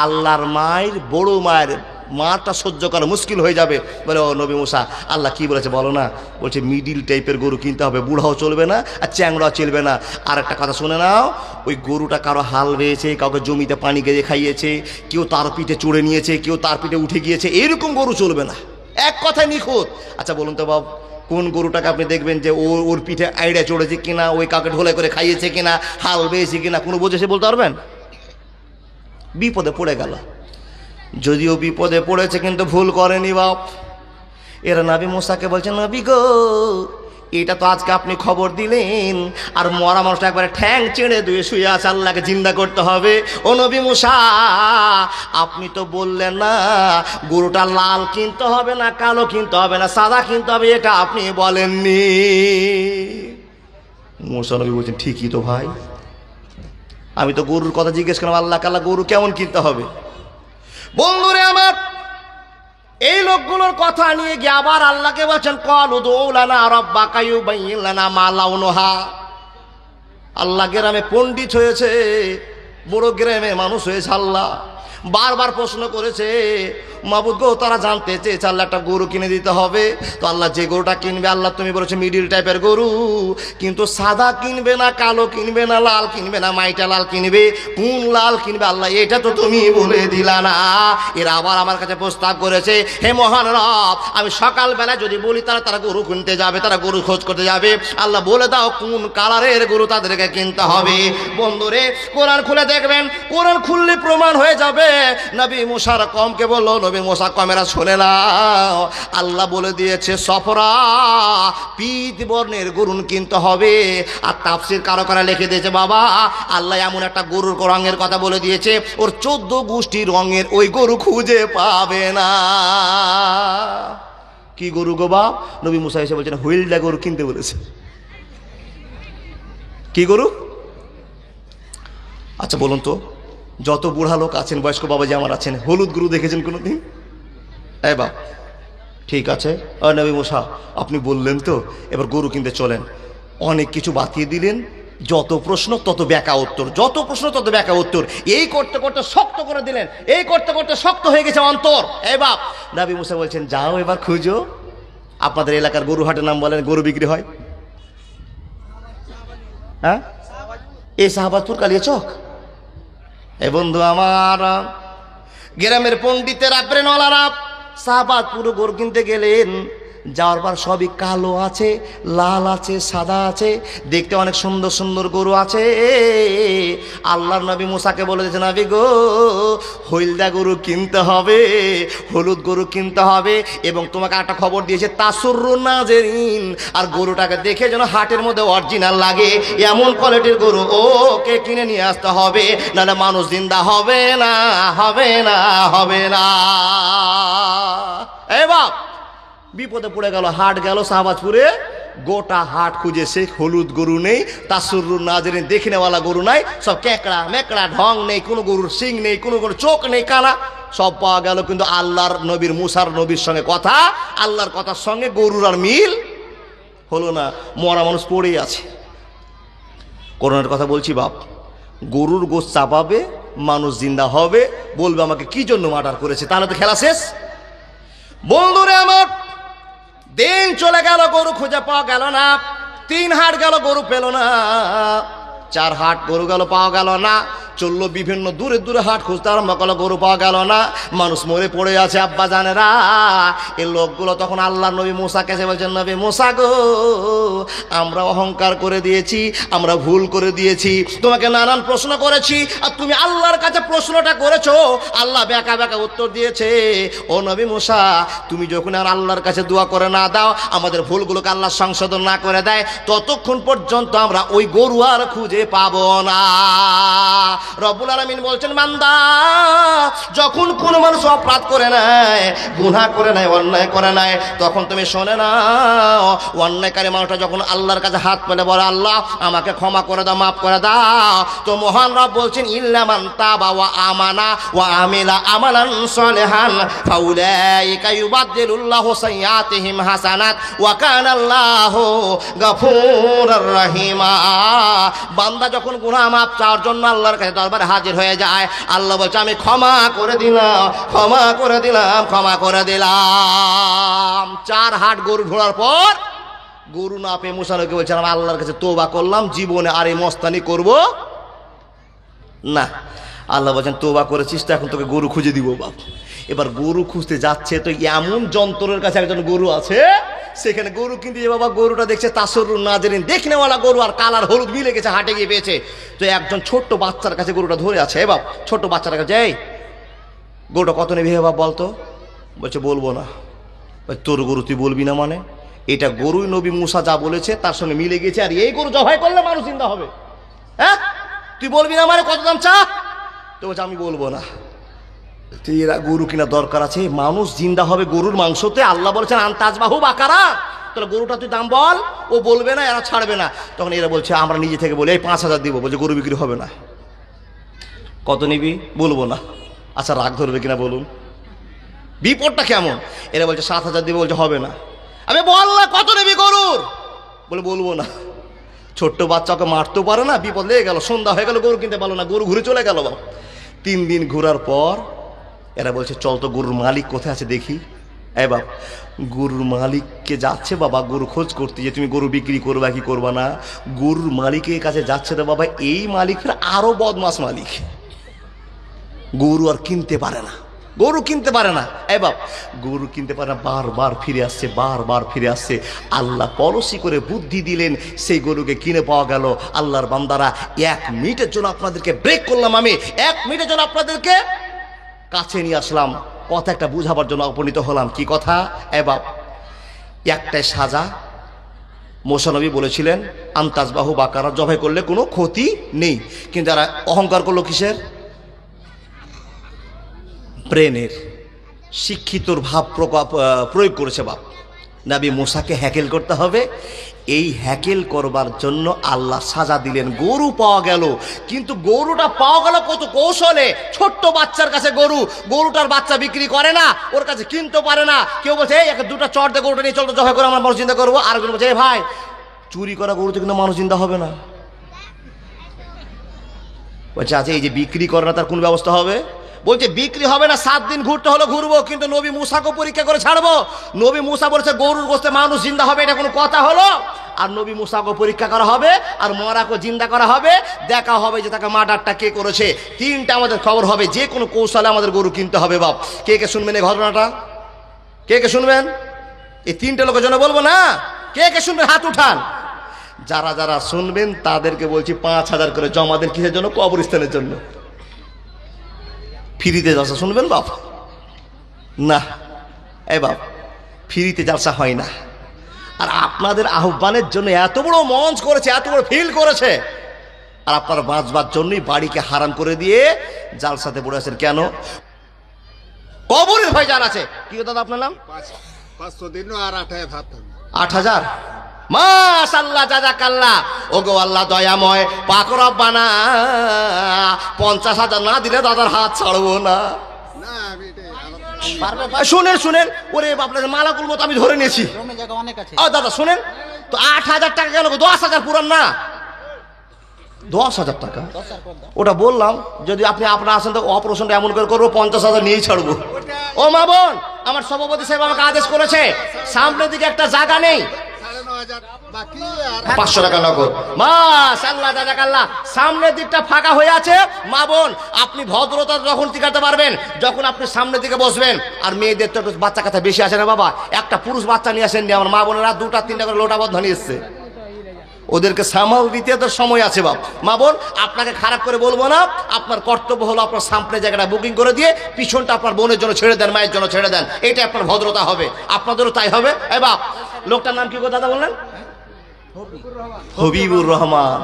আল্লাহর মায়ের বড় মায়ের মাটা সহ্য করা মুশকিল হয়ে যাবে। বলে, ও নবী মুসা, আল্লাহ কি বলেছে বলো না? বলছে মিডিল টাইপের গরু কিনতে হবে, বুড়াও চলবে না আর চ্যাংড়াও চলবে না। আর একটা কথা শুনে নাও, ওই গরুটা কারো হাল বেয়েছে, কাউকে জমিতে পানি গেজে খাইয়েছে, কেউ তার পিঠে চড়ে নিয়েছে, কেউ তার পিঠে উঠে গিয়েছে, এরকম গরু চলবে না। এক কথায় নিখুঁত। আচ্ছা বলুন তো বাবু, কোন গরুটাকে আপনি দেখবেন যে ওর পিঠে আইডিয়া চড়েছে কিনা, ওই কাউকে ঢোলে করে খাইয়েছে কিনা, হাল বেয়েছে কিনা, কোনো বোঝে সে বলতে পারবেন? বিপদে পড়ে গেল। যদিও বিপদে পড়েছে কিন্তু ভুল করেনি বাপ। এরা নবী মুসাকে বলছে, নবী গো, এটা তো আজকে আপনি খবর দিলেন, আর মরা মানুষটা একবারে ঠ্যাং চেড়ে দুয়ে শুয়ে আছে, আল্লাহকে জিন্দা করতে হবে। ও নবী মুসা, আপনি তো বললেন না গরুটা লাল কিনতে হবে না, কালো কিনতে হবে না, সাদা কিনতে হবে, এটা আপনি বলেননি। মুসা নবী বলছেন, ঠিকই তো ভাই, আমি তো গরুর কথা জিজ্ঞেস করলাম, আল্লাহ কাল্লা গরু কেমন কিনতে হবে। বন্ধুরে আমার, এই লোকগুলোর কথা নিয়ে গিয়ে আবার আল্লাহকে বলছেন, ক্বালু উদউ লানা রাব্বাকা ইউবাইয়িন লানা মা লাউনুহা। আল্লাহ গ্রামে পণ্ডিত হয়েছে, বড় গ্রামে মানুষ হয়েছে, আল্লাহ বারবার প্রশ্ন করেছে, মাবুদ গো, তারা জানতে চেয়েছে আল্লাহ একটা গরু কিনে দিতে হবে। তো আল্লাহ যে গরুটা কিনবে, আল্লাহ তুমি বলেছো মিডিল টাইপের গরু, কিন্তু সাদা কিনবে না, কালো কিনবে না, লাল কিনবে না, মাইটা লাল কিনবে, কোন লাল কিনবে আল্লাহ এটা তো তুমি বলে দিলা না। এরা আবার আমার কাছে প্রস্তাব করেছে, হে মহান রব, আমি সকালবেলা যদি বলি তারা গরু কিনতে যাবে, তারা গরু খোঁজ করতে যাবে, আল্লাহ বলে দাও কোন কালারের গরু তাদেরকে কিনতে হবে। বন্ধুরে, কোরআন খুলে দেখবেন, কোরআন খুললে প্রমাণ হয়ে যাবে। নবী মুসার কমকে বললো, নবী মুসা কমেরা শুনে নাও, আল্লাহ বলে দিয়েছে সফরা পীত বর্ণের গরু কিনতে হবে। আর তাফসীর কারো কারা লিখে দিয়েছে, বাবা আল্লাহ এমন একটা গরুর রঙের কথা বলে দিয়েছে, ওর 14 গোষ্ঠী রঙের ওই গরু খুঁজে পাবে না। কি গরু গো বাপ? নবী মুসা এসে বলছেন, হুইলডা গরু কিনতে বলেছে। কি গরু? আচ্ছা বলুন তো, যত বুড়া লোক আছেন, বয়স্ক বাবাজি আমার আছেন, হলুদ গরু দেখেছেন কোনোদিন? এই বাপ, ঠিক আছে, নবী মুসা আপনি বললেন তো, এবার গরু কিনতে চলেন। অনেক কিছু বাতিয়ে দিলেন, যত প্রশ্ন তত ব্যাকা উত্তর, যত প্রশ্ন তত ব্যাকা উত্তর, এই করতে করতে শক্ত করে দিলেন, এই করতে করতে শক্ত হয়ে গেছে অন্তর। এই বাপ, নবী মুসা বলছেন, যাও এবার খুঁজো। আপনাদের এলাকার গরু হাটের নাম বলেন, গরু বিক্রি হয়? হ্যাঁ, এই শাহবাজপুর কালিয়াচক। এ বন্ধু আমার, গ্রামের পণ্ডিতেরা, ব্রেনওয়ালারা শাহবাজপুর গরু কিনতে গেলেন, যাওয়ার পর সবই কালো আছে, লাল আছে, সাদা আছে, দেখতে অনেক সুন্দর সুন্দর গরু আছে। আল্লাহর নবী মুসাকে বলে দিয়েছে, নবী গো, হলদা গরু কিনতে হবে, হলুদ গরু কিনতে হবে, এবং তোমাকে একটা খবর দিয়েছে তাসুরুন নাজেরিন, আর গরুটাকে দেখে যেন হাটের মধ্যে অরিজিনাল লাগে, এমন কোয়ালিটির গরু ওকে কিনে নিয়ে আসতে হবে, নাহলে মানুষ জিন্দা হবে না, হবে না, হবে না। এ বাপ, বিপদে পড়ে গেল। হাট গেল শাহবাজপুরে, গোটা হাট খুঁজে সে হলুদ গরু নেই, তাসুরুন নাজেরিন দেখে নেওয়ালা গরু নাই, সব ক্যাঁকড়া মেকড়া, ঢং নেই, কোনো গরুর শিং নেই, কোনো গরুর চোখ নেই, কানা, সব পাওয়া গেল। কিন্তু আল্লাহর নবীর, মুসার নবীর সঙ্গে কথা, আল্লাহর কথার সঙ্গে গরুর আর মিল হলো না, মরা মানুষ পড়েই আছে। করোনার কথা বলছি বাপ, গরুর গোশ চাপাবে, মানুষ জিন্দা হবে, বলবে আমাকে কি জন্য মার্ডার করেছে, তাহলে তো খেলা শেষ। বন্ধুরে আমার, দিন চলে গেল, গরু খুঁজে পাওয়া গেল না। 3 হাট গেল, গরু পেল না। 4 হাট গরু গেল, পাওয়া গেল না। চললো বিভিন্ন দূরে দূরে হাট খুঁজতে আরম্ভ করলো, গরু পাওয়া গেল না, মানুষ মরে পড়ে আছে। আব্বা জানেরা এই লোকগুলো তখন আল্লাহ নবী মুসাকে এসে বলছেন, নবী মুসা গো, আমরা অহংকার করে দিয়েছি, আমরা ভুল করে দিয়েছি, তোমাকে নানান প্রশ্ন করেছি, আর তুমি আল্লাহর কাছে প্রশ্নটা করেছো, আল্লাহ বেকা বেকা উত্তর দিয়েছে। ও নবী মুসা, তুমি যখন আর আল্লাহর কাছে দোয়া করে না দাও, আমাদের ভুলগুলোকে আল্লাহ সংশোধন না করে দেয়, ততক্ষণ পর্যন্ত আমরা ওই গরু আর খুঁজে পাবো না। রব্বুল আলামিন বলছেন, বান্দা যখন কোনো মানুষ অপরাধ করে নেয়, গুনাহ করে নেয়, অন্যায় করে নেয়, তখন তুমি শোনে নাও, অন্যায়কারী মানুষটা যখন আল্লাহর কাছে হাত পেলে বলে, আল্লাহ আমাকে ক্ষমা করে দাও, মাফ করে দাও, তো মহান রব বলছেন, ইল্লা মান তাবা ওয়া আমানা ওয়া আমিলা আমালান সালিহান ফাউলাইকা ইউবাদদিলুল্লাহু সাইয়্যাতিহিম হাসানাত ওয়া কানাল্লাহু গফুরুর রহিমা। বান্দা যখন গুনাহ মাফ চাওয়ার জন্য আল্লাহর কাছে দরবারে হাজির হয়ে যায়, আল্লাহ বলছে, আমি ক্ষমা করে দিলাম, ক্ষমা করে দিলাম, ক্ষমা করে দিলাম। 4 হাট গরু ঘোরার পর গরু না পেয়ে মুসা নবীকে বলছে, আমি আল্লাহর কাছে তওবা করলাম, জীবনে আর এই মস্তানি করব না। আল্লাহ বলছেন, তওবা করেছিস তো, এখন তোকে গরু খুঁজে দিব বাপ। এবার গরু খুঁজতে যাচ্ছে, তো এমন যন্ত্রের কাছে একজন গরু আছে, সেখানে গরু কিনতে যে বাবা, গরুটা দেখছে তাসরুর নাজরিন, দেখনেওয়ালা গরু, আর কালার হলুদ মিলে গেছে, হাটে গিয়ে পেয়েছে। তো একজন ছোট্ট বাচ্চার কাছে গরুটা ধরে আছে। এ বাপ, ছোট্ট বাচ্চার কাছে, এই গরুটা কত নেবে হে বাপ বলতো? বলছে, বলবো না। তোর গরু তুই বলবি না মানে? এটা গরুই নবী মুসা যা বলেছে তার সঙ্গে মিলে গেছে, আর এই গরু জবাই করলে মানুষ জিন্দা হবে। হ্যাঁ, তুই বলবি না মানে? কত দাম চা? তো বলছে, আমি বলবো না। এরা গরু কিনা দরকার আছে, মানুষ জিন্দা হবে গরুর মাংসতে। আল্লাহ বলেছেন, আনতাজবাহু বাকারা, তাহলে গরুটা তুই দাম বল। ও বলবে না, এরা ছাড়বে না। তখন এরা বলছে, আমরা নিজে থেকে বলি, এই 5,000 দিব। বলছে, গরু বিক্রি হবে না। কত নিবি? বলবো না। আচ্ছা, রাগ ধরবে কিনা বলুন? বিপদটা কেমন? এরা বলছে 7,000 দিবে। বলছে, হবে না। আমি বল না, কত নিবি গরুর? বলে, বলবো না। ছোট্ট বাচ্চাকে মারতেও পারে না, বিপদ লেগে গেল, সন্ধ্যা হয়ে গেল, গরু কিনতে পারলো না, গরু ঘুরে চলে গেল। 3 দিন ঘোরার পর এরা বলছে, চল তো গরুর মালিক কোথায় আছে দেখি। এ বাপ, গরুর মালিককে যাচ্ছে বাবা গরু খোঁজ করতে, যে তুমি গরু বিক্রি করবা কি করবা না। গরুর মালিকের কাছে যাচ্ছে তো বাবা, এই মালিক ফের আরো বদমাস মালিক, গরু আর কিনতে পারে না, গরু কিনতে পারে না। এ বাপ, গরু কিনতে পারে না, বারবার ফিরে আসছে, বারবার ফিরে আসছে। আল্লাহ পলসি করে বুদ্ধি দিলেন, সেই গরুকে কিনে পাওয়া গেল। আল্লাহর বান্দারা, 1 মিনিটের জন্য আপনাদেরকে ব্রেক করলাম, আমি 1 মিনিটের জন্য আপনাদেরকে কাছে নিয়ে আসলাম, কথা একটা বুঝাবার জন্য উপনীত হলাম। কি কথা? এ বাপ, একটাই সাজা। মুসা নবী বলেছিলেন, আনতাজবাহু বাকারা, জবাই করলে কোনো ক্ষতি নেই। কিন্তু যারা অহংকার করলো কিসের? ব্রেনের, শিক্ষিতর ভাব প্রয়োগ করেছে বাপ। নবী মুসাকে হ্যাকেল করতে হবে, এই হ্যাকেল করবার জন্য আল্লাহ সাজা দিলেন। গরু পাওয়া গেল, কিন্তু গরুটা পাওয়া গেল কত কৌশলে। ছোট্ট বাচ্চার কাছে গরু, গরুটার বাচ্চা বিক্রি করে না, ওর কাছে কিনতে পারে না। কেউ বলছে, এই 2টা চট দিয়ে গরুটা নিয়ে চলতো, জবাই করে আমরা মানুষ চিন্তা করবো। আর বলছে, ভাই চুরি করা গরুতে কিন্তু মানুষ চিন্তা হবে না। বলছে, আচ্ছা এই যে বিক্রি করে না, তার কোন ব্যবস্থা হবে? বলছে, বিক্রি হবে না, 7 দিন ঘুরতে হলো ঘুরবো, কিন্তু নবী মুসাকে পরীক্ষা করে ছাড়বো। নবী মুসা বলেছে, গরুর গোশতে মানুষ জিন্দা হবে, এটা কোনো কথা হলো? আর নবী মুসাকে পরীক্ষা করা হবে, আর মরাকে জিন্দা করা হবে, দেখা হবে যে তাকে মার্ডারটা কে করেছে। 3টা আমাদের খবর হবে, যে কোনো কৌশলে আমাদের গরু কিনতে হবে বাপ। কে কে শুনবেন এই ঘটনাটা? কে কে শুনবেন? এই 3টে লোকের জন্য বলবো না, কে কে শুনবেন হাত উঠান। যারা যারা শুনবেন তাদেরকে বলছি 5,000 করে জমা দেন। কিসের জন্য? কবরস্থানের জন্য। ফ্রিতে জলসা শুনবেন বাপ? না, এ বাপ, ফ্রিতে জলসা হয় না। আর আপনাদের আহ্বানের জন্য এত বড় মঞ্চ করেছে, এত বড় ফিল করেছে, আর আপনারা বাঁচবার জন্যই বাড়িকে হারাম করে দিয়ে জালসাতে পড়ে আছেন। কেন? কবরের ভয় যার আছে। কি দাদা আপনার নাম? 500 দিন আর 8,000। মাশাআল্লাহ, জাযাকাল্লাহ। ওগো আল্লাহ দয়াময়, পাক রব্বানা, 50,000 না দিলে দাদার হাত ছাড়বো না। শুনেন শুনেন, ওরে আপনার মালাকুল মতো আমি ধরে নিয়েছি। দাদা শুনেন তো, 8,000 টাকা কেন? 10,000 পুরান না? 10,000 টাকা ওটা বললাম, যদি আপনি আপনার আসেন তো অপারেশনটা এমন করে করবো, 50,000 নিয়েই ছাড়বো। ও মা বোন, আমার সভাপতি সাহেব আমাকে আদেশ করেছে, সামনের দিকে একটা জায়গা নেই, 2000 বাকি আর 500 টাকা নগদ। মাশাআল্লাহ, জাযাকাল্লাহ। সামনের দিকটা ফাঁকা হয়ে আছে। মা বোন, আপনি ভদ্রতা যখন টিকাতে পারবেন, যখন আপনি সামনের দিকে বসবেন। আর মেয়েদের তো একটু বাচ্চা কাচ্চা বেশি আসে না বাবা, একটা পুরুষ বাচ্চা নিয়ে আসেন, আমার মা বোনেরা 2টা 3টা করে লোটাবদ্ধ নিয়ে এসছে, ওদেরকে সামাল দিতে তো সময় আছে বাপ। মা বোন, আপনাকে খারাপ করে বলবো না, আপনার কর্তব্য হলো আপনার সামনের জায়গাটা বুকিং করে দিয়ে পিছনটা আপনার বোনের জন্য ছেড়ে দেন, মায়ের জন্য ছেড়ে দেন, এটা আপনার ভদ্রতা হবে, আপনাদেরও তাই হবে। এই বাপ, লোকটার নাম কি গো দাদা বললেন? হবিবুর রহমান।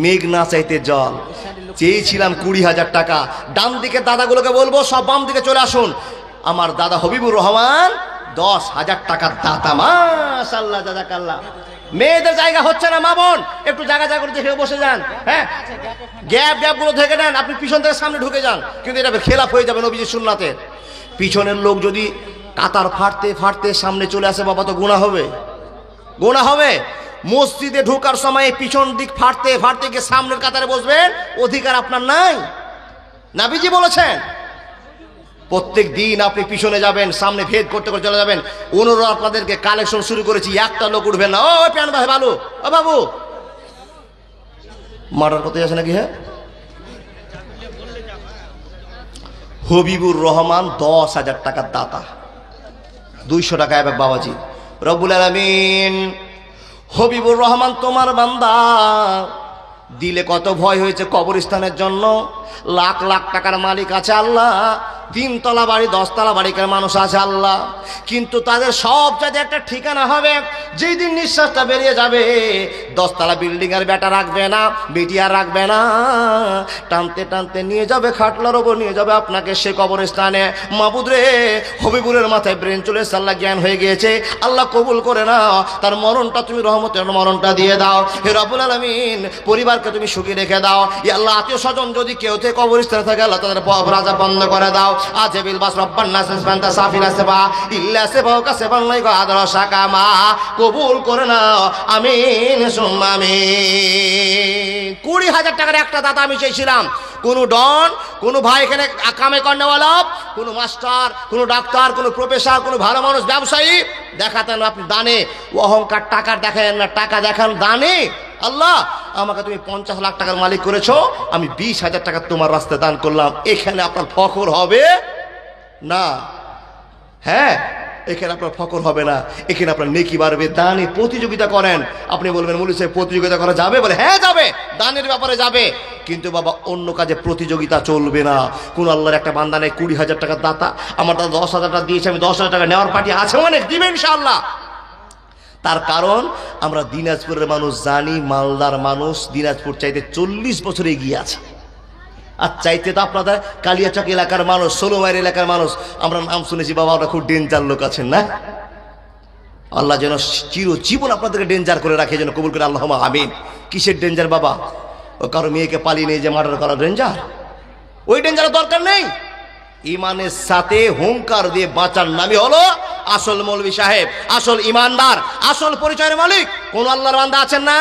মেঘ না চাইতে জল, চেয়েছিলাম 20,000 টাকা। ডান দিকে দাদাগুলোকে বলবো সব বাম দিকে চলে আসুন। আমার দাদা হবিবুর রহমান 10,000 টাকার দাতা। মাশাআল্লাহ, জাযাকাল্লাহ। মেয়েদের জায়গা হচ্ছে না মা বোন, একটু জায়গা জায়গা করে দেখে বসে যান। হ্যাঁ, গ্যাপ গুলো থেকে নেন, আপনি পিছন থেকে সামনে ঢুকে যান, কিন্তু এটা খেলাফ হয়ে যাবে নবীজির সুন্নাতে। পিছনের লোক যদি কাতার ফাটতে ফাটতে সামনে চলে আসে বাবা, তো গুনাহ হবে, গুনাহ হবে। মসজিদে ঢোকার সময় পিছন দিক ফাটতে ফাটতে গিয়ে সামনের কাতারে বসবেন, অধিকার আপনার নাই, নবীজি বলেছেন। প্রত্যেক দিন আপনি পিছনে যাবেন, সামনে ভেদ করতে করে চলে যাবেন। অনুরোধ আপনাদেরকে, কালেকশন শুরু করেছি, একটা লোক উঠবেন না। ও প্যান ভাই ভালো, ও বাবু মার্ডার করতে যাচ্ছে নাকি? হ্যাঁ, হবিবুর রহমান 10,000 টাকার দাতা, 200 টাকা এক বাবাজি। রব্বুল আলামিন, হবিবুর রহমান তোমার বান্দা, দিলে কত ভয় হয়েছে কবরস্থানের জন্য। লাখ লাখ টাকার মালিক আছে আল্লাহ, 3 তলা বাড়ি 10 তলা বাড়িকার মানুষ আছে আল্লাহ, কিন্তু তাদের সব জায়গায় একটা ঠিকানা হবে। যেই দিন নিঃশ্বাসটা বেরিয়ে যাবে, 10 তলা বিল্ডিং আর বেটা রাখবে না, বেটি আর রাখবে না, টানতে টানতে নিয়ে যাবে, খাটলার ওপর নিয়ে যাবে আপনাকে সে কবরস্থানে। মাবুদ রে, হবিবুরের মাথায় ব্রেন চলে এসেছে, আল্লাহ জ্ঞান হয়ে গিয়েছে, আল্লাহ কবুল করে নাও, তার মরণটা তুমি রহমতের মরণটা দিয়ে দাও। হে রব্বুল আলামিন, পরিবারকে তুমি সুখী রেখে দাও। ইয়া আল্লাহ, আত্মীয় স্বজন যদি কেউ থেকে কবরস্থানে থাকে, আল্লাহ তাদের রাজা বন্ধ করে দাও। আজেবিল বাস রব্বান নাস ফান্তা সাফিনা সেবা ইল্লা সেবাউকা সেবান লাইকা আদর শাকামা, কবুল করে নাও, আমিন সুম্মা আমিন। 20,000 টাকার একটা দাতা আমি চেয়েছিলাম। কোনো ডন, কোনো ভাই এখানে কামে কর্নেওয়ালা, কোনো মাস্টার, কোনো ডাক্তার, কোনো প্রফেসর, কোনো ভালো মানুষ, ব্যবসায়ী দেখাতেন আপনি দানে, অহংকার টাকার দেখান না, টাকা দেখান দানে। আল্লাহ, আমাকে তুমি 50 লাখ টাকার মালিক করেছো, আমি 20,000 টাকা তোমার রাস্তায় দান করলাম, এখানে আপনার ফখর হবে না। হ্যাঁ, এখানে আপনার ফখর হবে না, এখানে আপনার নেকি বাড়বে। দানে প্রতিযোগিতা করেন, আপনি বলবেন মৌলভী সাহেব প্রতিযোগিতা করা যাবে? বলে হ্যাঁ যাবে, দানের ব্যাপারে যাবে, কিন্তু বাবা অন্য কাজে প্রতিযোগিতা চলবে না। কোন আল্লাহর একটা বান্দা নেই 20,000 টাকার দাতা, আমার দাদা 10,000 টাকা দিয়েছে, আমি 10,000 টাকা নেওয়ার পার্টি আছে, অনেক দিবে ইনশাআল্লাহ। তার কারণ আমরা দিনাজপুরের মানুষ জানি, মালদার মানুষ দিনাজপুর চাইতে 40 বছর এগিয়ে আছে। আর চাইতে তো আপনাদের কালিয়াচক এলাকার মানুষ, 16 মাইল এলাকার মানুষ, আমরা নাম শুনেছি বাবা, ওরা খুব ডেঞ্জার লোক আছেন না। আল্লাহ যেন চিরজীবন আপনাদেরকে ডেঞ্জার করে রাখে, যেন কবুল করে আল্লাহুম্মা আমিন। কিসের ডেঞ্জার বাবা? ও কারো মেয়েকে পালিয়ে নিয়ে যে মার্ডার করা ডেঞ্জার, ওই ডেঞ্জারের দরকার নেই। ইমানের সাথে হুঙ্কার দিয়ে বাঁচার নামই হলো আসল মৌলভী সাহেব, আসল ইমানদার, আসল পরিচয়ের মালিক। কোন আল্লাহর বান্দা আছেন না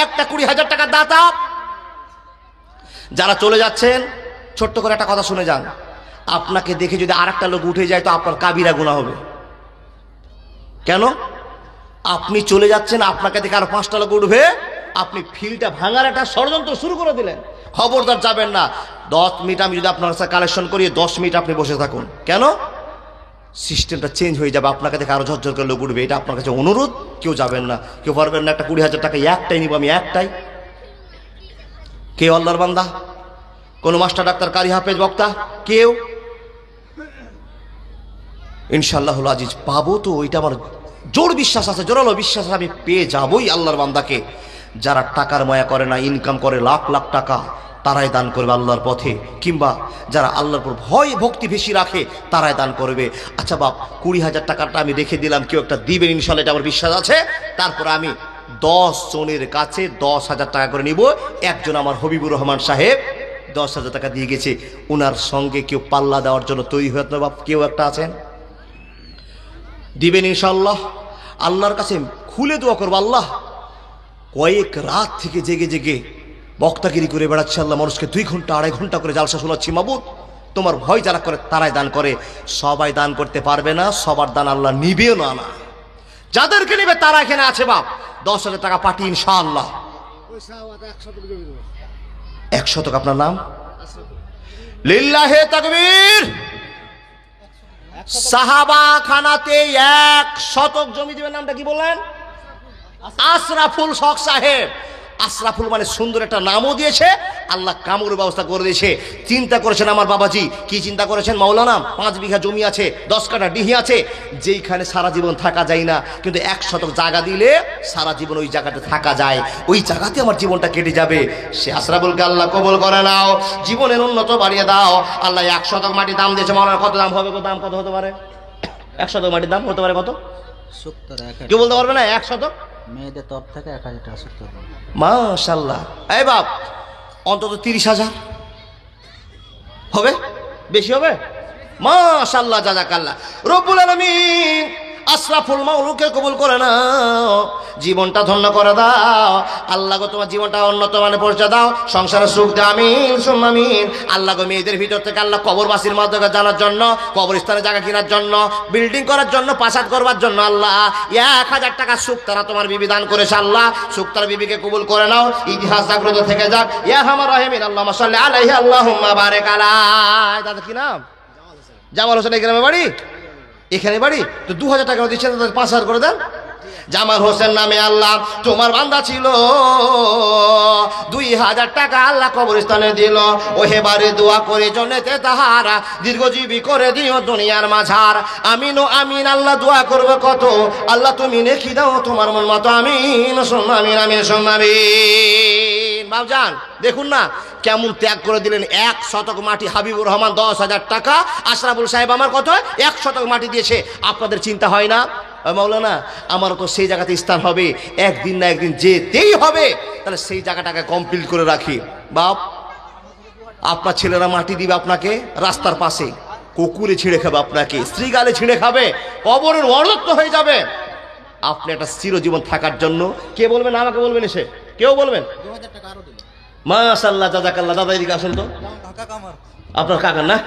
একটা 20,000 টাকার দাতা? যারা চলে যাচ্ছেন, ছোট্ট করে একটা কথা শুনে যান। আপনাকে দেখে যদি আরেকটা লোক উঠে যায়, তো আপনার কাবিরা গুনাহ হবে। কেন? আপনি চলে যাচ্ছেন, আপনাকে দেখে আর 5টা লোক উঠবে, আপনি ফিলটা ভাঙার একটা ষড়যন্ত্র শুরু করে দিলেন। খবরদার যাবেন না। 10 মিনিট আমি যদি আপনার কাছে কালেকশন করি, 10 মিনিট আপনি বসে থাকুন। কেন? সিস্টেমটা চেঞ্জ হয়ে যাবে, আপনাকে দেখে আরো ঝরঝর করে লোক উঠবে। এটা আপনার কাছে অনুরোধ, কেউ যাবেন না, কেউ পারবেন না। একটা 20,000 টাকা একটাই নিব আমি, একটাই। কেউ আল্লাহর বান্দা, কোন মাস্টার, ডাক্তার, কারি, হাফেজ, বক্তা, কেউ? ইনশাআল্লাহ আজিজ পাবো তো, এটা আমার জোর বিশ্বাস আছে, জোরালো বিশ্বাস আছে, আমি পেয়ে যাবই আল্লাহর বান্দাকে। যারা টাকার মায়া করে না, ইনকাম করে লাখ লাখ টাকা, তারাই দান করবে আল্লাহর পথে, কিংবা যারা আল্লাহর পর ভয় ভক্তি বেশি রাখে তারাই দান করবে। আচ্ছা বাপ, 20,000 টাকাটা আমি রেখে দিলাম, কেউ একটা দিবেন ইনশাআল্লাহ, এটা আমার বিশ্বাস আছে। তারপরে আমি 10 জনের কাছে 10,000 টাকা করে নিব। একজন আমার হবিবুর রহমান সাহেব 10,000 টাকা দিয়ে গেছে, ওনার সঙ্গে কেউ পাল্লা দেওয়ার জন্য তৈরি হয়ে না বাপ? কেউ একটা আছেন? দিবেন ইনশাআল্লাহ। আল্লাহর কাছে খুলে দোয়া করবো, আল্লাহ কয়েক রাত থেকে জেগে জেগে বক্তাগিরি করে বেড়াচ্ছে, আল্লাহ মানুষকে 2 ঘন্টা 2.5 ঘন্টা করে জালসা শোনাচ্ছি, মাবুদ তোমার ভয় যারা করে তারাই দান করে। সবাই দান করতে পারবে না, সবার দান আল্লাহ নিবেও না। যাদেরকে নিবে তারা এখানে আছে বাপ। 10,000 টাকা পাঠিয়ে ইনশাআল্লাহ। ওই সাহাবাত 100 জমি দেবো। 1 শতক আপনার নাম? লিল্লাহে তাকবীর। সাহাবা খানাতে 1 শতক জমি দিবেন। নামটা কি বললেন? আশরাফুল হক সাহেব। আশরাফুল মানে সুন্দর একটা নামও দিয়েছে, আল্লাহ কামড়ের ব্যবস্থা করে দিয়েছে। চিন্তা করেছেন আমার বাবাজি, কি চিন্তা করেছেন? মাওলানা 5 বিঘা জমি আছে, 10 কাঠা ডিহি আছে, যেইখানে সারা জীবন থাকা যায় না, কিন্তু 1 শতক জায়গা দিলে সারা জীবন ওই জায়গাতে থাকা যায়, ওই জায়গাতে আমার জীবনটা কেটে যাবে। সে আশরাফুলকে আল্লাহ কবুল করে নাও, জীবনের উন্নত বাড়িয়ে দাও। আল্লাহ 1 শতক মাটি দাম দিয়েছে। মাওলানা কত দাম হবে? দাম কত হতে পারে? 1 শতক মাটির দাম হতে পারে কত? 70 কেউ বলতে পারবে না? 1 শতক মেয়েদের তরফ থেকে 1000 টাকা 70। মাশাআল্লাহ। এই বাপ, অন্তত 30,000 হবে? বেশি হবে? মাশাআল্লাহ, জাযাকাল্লাহ। রব্বুল আলামিন আশরাফুল মাওলুকে কবুল করে নাও, জীবনটা ধন্য করে দাও। আল্লাহ গো তোমার জীবনটা উন্নত মানে পৌঁছে দাও, সংসারে সুখ দাও। আমিন সুম্মা আমিন। আল্লাহ গো মেয়েদের ভিতর থেকে আল্লাহ কবরবাসীর মাধ্যমে জানার জন্য, কবরস্থানে জায়গা কেনার জন্য, বিল্ডিং করার জন্য, পাসাদ করবার জন্য আল্লাহ 1000 টাকা সুখ তারা তোমার বিবি দান করেছে। আল্লাহ সুখ তার বিবিকে কবুল করে নাও, ইতিহাস জাগ্রত থেকে যাক। ইয়া হামার রাহিমিন আল্লাহুম্মা সাল্লি আলাইহি আল্লাহুম্মা বারিক আলাইহি। দাদা কি নাম? জামাল হোসেন। এই গ্রামে বাড়ি? এখানে বাড়ি? তো 2000 টাকা দিচ্ছেন, 5,000 করে দেন। জামাল হোসেন নামে আল্লাহ তোমার বান্দা ছিল, 2000 টাকা আল্লাহ কবরস্থানে দিল। ওহে বারে দোয়া করে জন্নতে তাহারা দীর্ঘজীবী করে দিও দুনিয়ার মাঝার। আমিন ও আমিন। আল্লাহ দোয়া করবে কত, আল্লাহ তুমি নেকি দাও তোমার মন মতো। আমিন সুম্মা আমিন। আমিন সুম্মা আমিন। বাবজান দেখুন না কেমন ত্যাগ করে দিলেন। 1 শতক মাটি। হাবিবুর রহমান 10,000 টাকা, আশরাফুল সাহেব আমার কত? 1 শতক মাটি দিয়েছে। আপনাদের চিন্তা হয় না? মাওলানা আমারও তো সেই জায়গাতে স্থান হবে, একদিন না একদিন যেতেই হবে, তাহলে সেই জায়গাটাকে কমপ্লিট করে রাখি। বাপ, আপনার ছেলেরা মাটি দিবে আপনাকে রাস্তার পাশে, কুকুরে ছিঁড়ে খাবে আপনাকে, শ্রীগালে ছিঁড়ে খাবে, কবরের অরত্ব হয়ে যাবে। আপনি একটা চিরজীবন থাকার জন্য, কে বলবেন? আমাকে বলবেন, এসে কেউ বলবেন? 2000 টাকা আরো দিল। মাশাআল্লাহ, জাযাকাল্লাহ। দাদা এদিকে আসুন তো। আপনার কাকার না?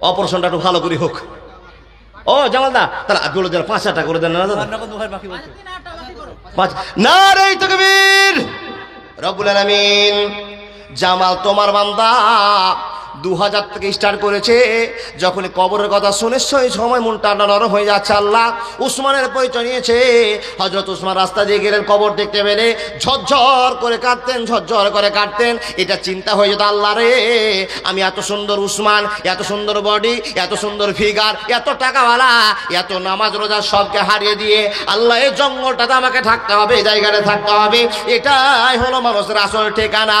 অপারেশনটা একটু ভালো করে হোক। ও জামাল দা, তাহলে বলে দেন 5,000 টাকা করে দেন না দাদা? 5 নারে তাকবীর। রব্বুল আলামিন জামাল তোমার বান্দা 2000 থেকে স্টার্ট করেছে। যখন কবরের কথা শুনে সেই সময় মনটা নরম হয়ে যাচ্ছে। আল্লাহ উসমানের পরিচয় নিয়েছে। হযরত উসমান রাস্তা দিয়ে গেলেন, কবর দেখতে পেলে ঝরঝর করে কাঁদতেন, ঝরঝর করে কাঁদতেন। এটা চিন্তা হয়ে যেত, আল্লাহ রে আমি এত সুন্দর উসমান, এত সুন্দর বডি, এত সুন্দর ফিগার, এত টাকাওয়ালা, এত নামাজ রোজা সবকে হারিয়ে দিয়ে আল্লাহ এই জঙ্গলটাতে আমাকে থাকতে হবে, এই জায়গাটা থাকতে হবে। এটাই হলো মানুষের আসল ঠিকানা।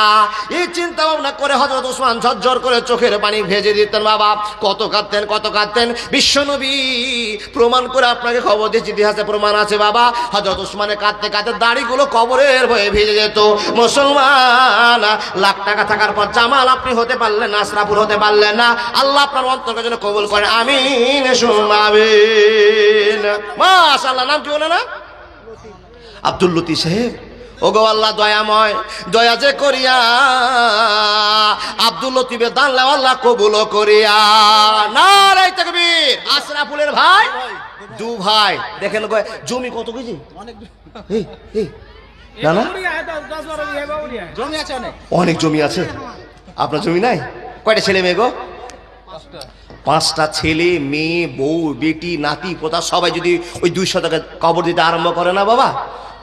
এই চিন্তা ভাবনা করে হযরত উসমান ঝরঝর করে চোখের পানি ভেজে দিতেন। বাবা কত কাঁদতেন, কত কাঁদতেন। বিশ্বনবী প্রমাণ করে আপনাকে খবর দিয়েছে, ইতিহাসে প্রমাণ আছে। বাবা হযরত উসমানে কাঁদতে কাঁদতে দাড়িগুলো কবরের ভয়ে ভেজে যেত। মুসলমান, লাখ টাকা থাকার পর জামাল আপনি হতে পারলেন না, আশরাফুল হতে পারলেন না। আল্লাহ আপনার অন্তরকে যেন কবুল করেন। আমিন সুম্মা আমিন। মাশাআল্লাহ। নাম কি বলে না? আব্দুল লতিফ সাহেব। ওগো আল্লাহ দয়াময়, দয়া যে করিয়া আব্দুল লতিফের দান আল্লাহ কবুল করিয়া। নারে তাকবীর। আশরাফুলের ভাই, 2 ভাই। দেখেন জমি কত কেজি? না না, জমি আছে অনেক। অনেক জমি আছে। আপনার জমি নাই? কয়টা ছেলে মেয়ে গো? 5টা ছেলে মেয়ে, বউ বেটি নাতি পোতা সবাই যদি ওই 2 শতকে কবর দিতে আরম্ভ করে না বাবা,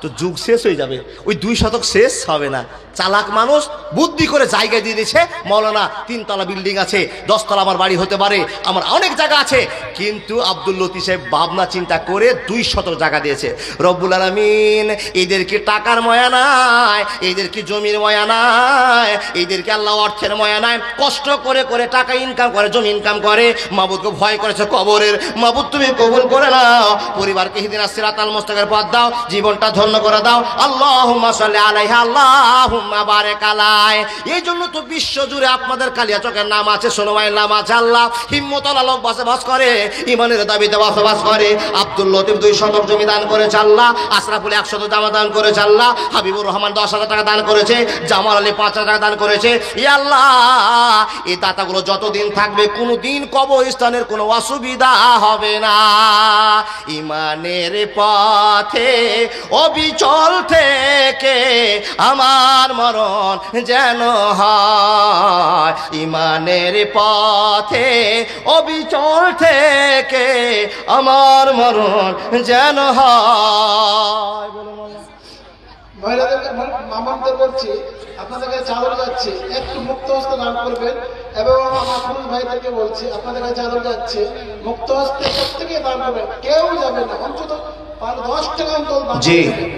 তো যুগ শেষ হয়ে যাবে। ওই 2 শতক শেষ হবে না। চালাক মানুষ বুদ্ধি করে জায়গা দিয়ে দিয়েছে। মাওলানা 3 তলা বিল্ডিং আছে, 10 তলা আমার বাড়ি হতে পারে, আমার অনেক জায়গা আছে, কিন্তু আব্দুল লতিফ সাহেব ভাবনা চিন্তা করে 2 শতক জায়গা দিয়েছে। রব্বুল আলামিন এদেরকে টাকার ময়া নাই, এদেরকে জমির ময়া নাই, এদেরকে আল্লাহ অর্থের ময়া নাই। কষ্ট করে করে টাকা ইনকাম করে, জমি ইনকাম করে। মাবুদকে ভয় করেছে কবরের। মাবুদ তুমি কবুল করে নাও, পরিবারকে হিদিনাস সিরাতাল মুস্তাকিমের পথ দাও, জীবনটা ধন্য করে দাও। আল্লাহুম্মা সাল্লি আলাইহি আল্লাহুম্মা আল্লাহুম্মা বারিক আলাইহি। এই জন্য তো বিশ্ব জুড়ে আপনাদের কালিয়াচকের নাম আছে, সোনোমাইয়ের নাম আছে। আল্লাহ হিম্মতওয়ালা লোক বসবাস করে, ইমানের দাবিতে বসবাস করে। আব্দুল লতিফ 2 শতক জমি দান করেছে আল্লাহ, আশরাফুল 1 শতক জামা দান করেছে আল্লাহ, হাবিবুর রহমান 10,000 টাকা দান করেছে, জামাল আলী 5,000 টাকা দান করেছে। ইয়া আল্লাহ, এই দাতাগুলো যতদিন থাকবে কোনোদিন কবরস্থানের কোনো অসুবিধা হবে না। ইমানের পথে অবিচল থেকে আমার মরণ যেন হয়, ইমানের পথে অবিচল থেকে আমার মরণ যেন হয়। বলুন আল্লাহ। মহিলাদেরকে মামাদের বলছি, আপনাদের কাছে চাদর যাচ্ছে, একটু মুক্ত হস্তে দান করবেন। এবং আমার পুরুষ ভাইদেরকে বলছি, আপনাদের কাছে চাদর যাচ্ছে, মুক্ত হস্তে প্রত্যেকে দান করবেন, কেউ যাবে না, অন্তত 10 টাকা অন্তত দান জি, করবেন।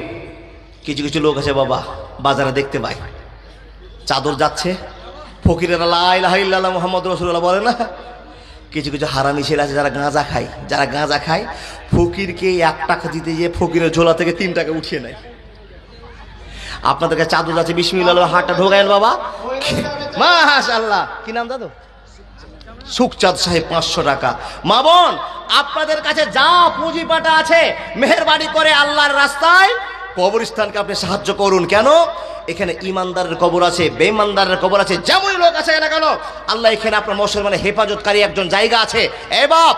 কিছু কিছু লোক আছে বাবা, বাজারে দেখতে পাই চাদর যাচ্ছে, ফকিরেরা লা ইলাহা ইল্লাল্লাহ মুহাম্মাদুর রাসূলুল্লাহ বলে না। কিছু কিছু হারামি ছেলে আছে যারা গাঁজা খায়, ফকিরকে 1 টাকা দিতে গিয়ে ফকিরের ঝোলা থেকে 3 টাকা উঠিয়ে নেয়। আপনাদের কাছে চাদর যাচ্ছে, বিসমিল্লাহ, হাতটা ঢোকায়েন বাবা। মাশাআল্লাহ, কি নাম দাদু? সুখচাঁদ সাহেব 500 টাকা। মা বোন, আপনাদের কাছে যা পুঁজি পাটা আছে মেহেরবানি করে আল্লাহর রাস্তায় কবরস্থানকে আপনি সাহায্য করুন। কেন? এখানে ইমানদারের কবর আছে, বেঈমানদারের কবর আছে, যেমন লোক আছে না কেন, আল্লাহ এখানে আপনার মুসলমানের হেফাজতকারী একজন জায়গা আছে। এ বাপ,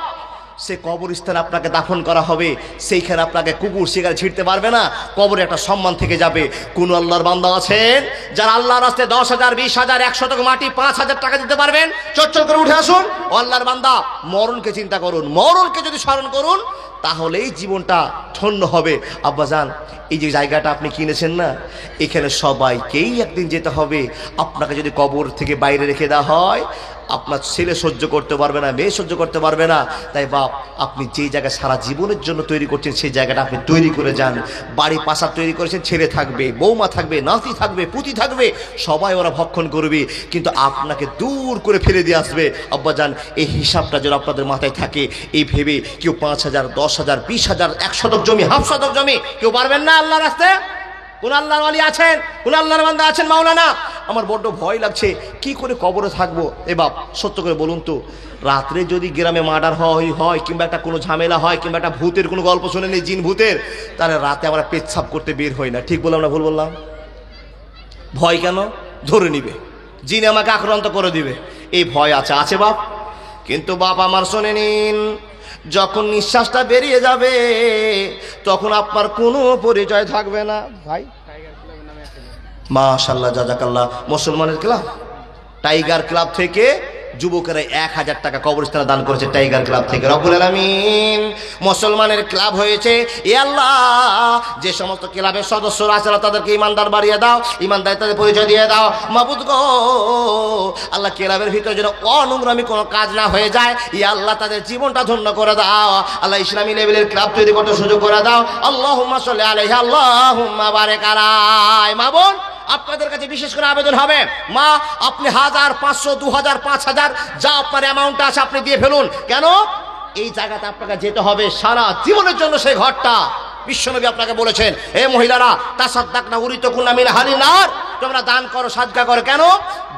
সে কবরস্থানে আপনাকে দাফন করা হবে, সেইখানে আপনাকে কুকুর শিকার ছিঁড়তে পারবে না, কবরে একটা সম্মান থেকে যাবে। কোন আল্লাহর বান্দা আছেন যারা আল্লাহর রাস্তায় 10,000, 20,000, 1 শতক মাটি, 5,000 টাকা দিতে পারবেন? চটচট করে উঠে আসুন। ও আল্লাহর বান্দা, মরণকে চিন্তা করুন, মরণকে যদি স্মরণ করুন তাহলেই জীবনটা ধন্য হবে। আব্বাজান, এই যে জায়গাটা আপনি কিনেছেন না, এখানে সবাইকেই একদিন যেতে হবে। আপনাকে যদি কবর থেকে বাইরে রেখে দেওয়া হয়, আপনার ছেলে সহ্য করতে পারবে না, মেয়ে সহ্য করতে পারবে না। তাই বাপ, আপনি যেই জায়গা সারা জীবনের জন্য তৈরি করছেন সেই জায়গাটা আপনি তৈরি করে যান। বাড়ি পাশা তৈরি করেছেন, ছেলে থাকবে, বৌমা থাকবে, নাতি থাকবে, পুতি থাকবে, সবাই ওরা ভক্ষণ করবে, কিন্তু আপনাকে দূর করে ফেলে দিয়ে আসবে। আব্বাজান, এই হিসাবটা যেন আপনাদের মাথায় থাকে, এই ভেবে কেউ 5,000, 10,000, 20,000, 1 শতক জমি, হাফ শতক জমি কেউ পারবেন না আল্লাহর রাস্তায়? কোন আল্লাহর ওয়ালি আছেন, কোন আল্লাহর বান্দা আছেন? মাওলানা, আমার বড্ড ভয় লাগছে, কি করে কবরে থাকবো। এ বাপ, সত্য করে বলুন তো, রাত্রে যদি গ্রামে মার্ডার হয় কিংবা একটা কোনো ঝামেলা হয়, কিংবা একটা ভূতের কোনো গল্প শুনে নেই, জিন ভূতের, তাহলে রাতে আমরা পেচ্ছাপ করতে বের হই না। ঠিক বললাম না ভুল বললাম? ভয় কেন? ধরে নিবে, জিন আমাকে আক্রান্ত করে দিবে, এই ভয় আছে বাপ। কিন্তু বাপ আমার শোনে নিন, যখন নিঃশ্বাসটা বেরিয়ে যাবে তখন আপনার কোনো পরিচয় থাকবে না। ভাই, মাশাআল্লাহ, জাযাকাল্লাহ। মুসলমানের ক্লাব, টাইগার ক্লাব থেকে যুবকেরা 1,000 টাকা কবরস্থানে দান করেছে, টাইগার ক্লাব থেকে। রব্বুল আলামিন মুসলমানের ক্লাব হয়েছে। এ আল্লাহ, যে সমস্ত ক্লাবের সদস্যরা আছে তাদেরকে ইমানদার বাড়িয়ে দাও, ইমানদার তাদের পরিচয় দিয়ে দাও। মাবুদ গো, আল্লাহ ক্লাবের ভিতরে যেন অনোংরামি কোনো কাজ না হয়ে যায়। ইয়া আল্লাহ, তাদের জীবনটা ধন্য করে দাও। আল্লাহ ইসলামী লেভেলের ক্লাব তৈরি করতে সুযোগ করে দাও। আল্লাহুম্মা সাল্লি আলাইহি, আল্লাহুম্মা বারিক আলাইহি। মা বোন, আপনাদের কাছে বিশেষ করে আবেদন হবে, মা আপনি 1000, 500, 2000, 5000 যা আপনার অ্যামাউন্ট আছে আপনি দিয়ে ফেলুন। কেন? এই জায়গাতে আপনাকে যেতে হবে সারা জীবনের জন্য। সেই ঘরটা বিশ্বনবী আপনাকে বলেছেন, হে মহিলারা, তাসাদদাকনা উরিতুকুন্না মিন আহলিন নার, তোমরা দান করো, সাদকা করো। কেন?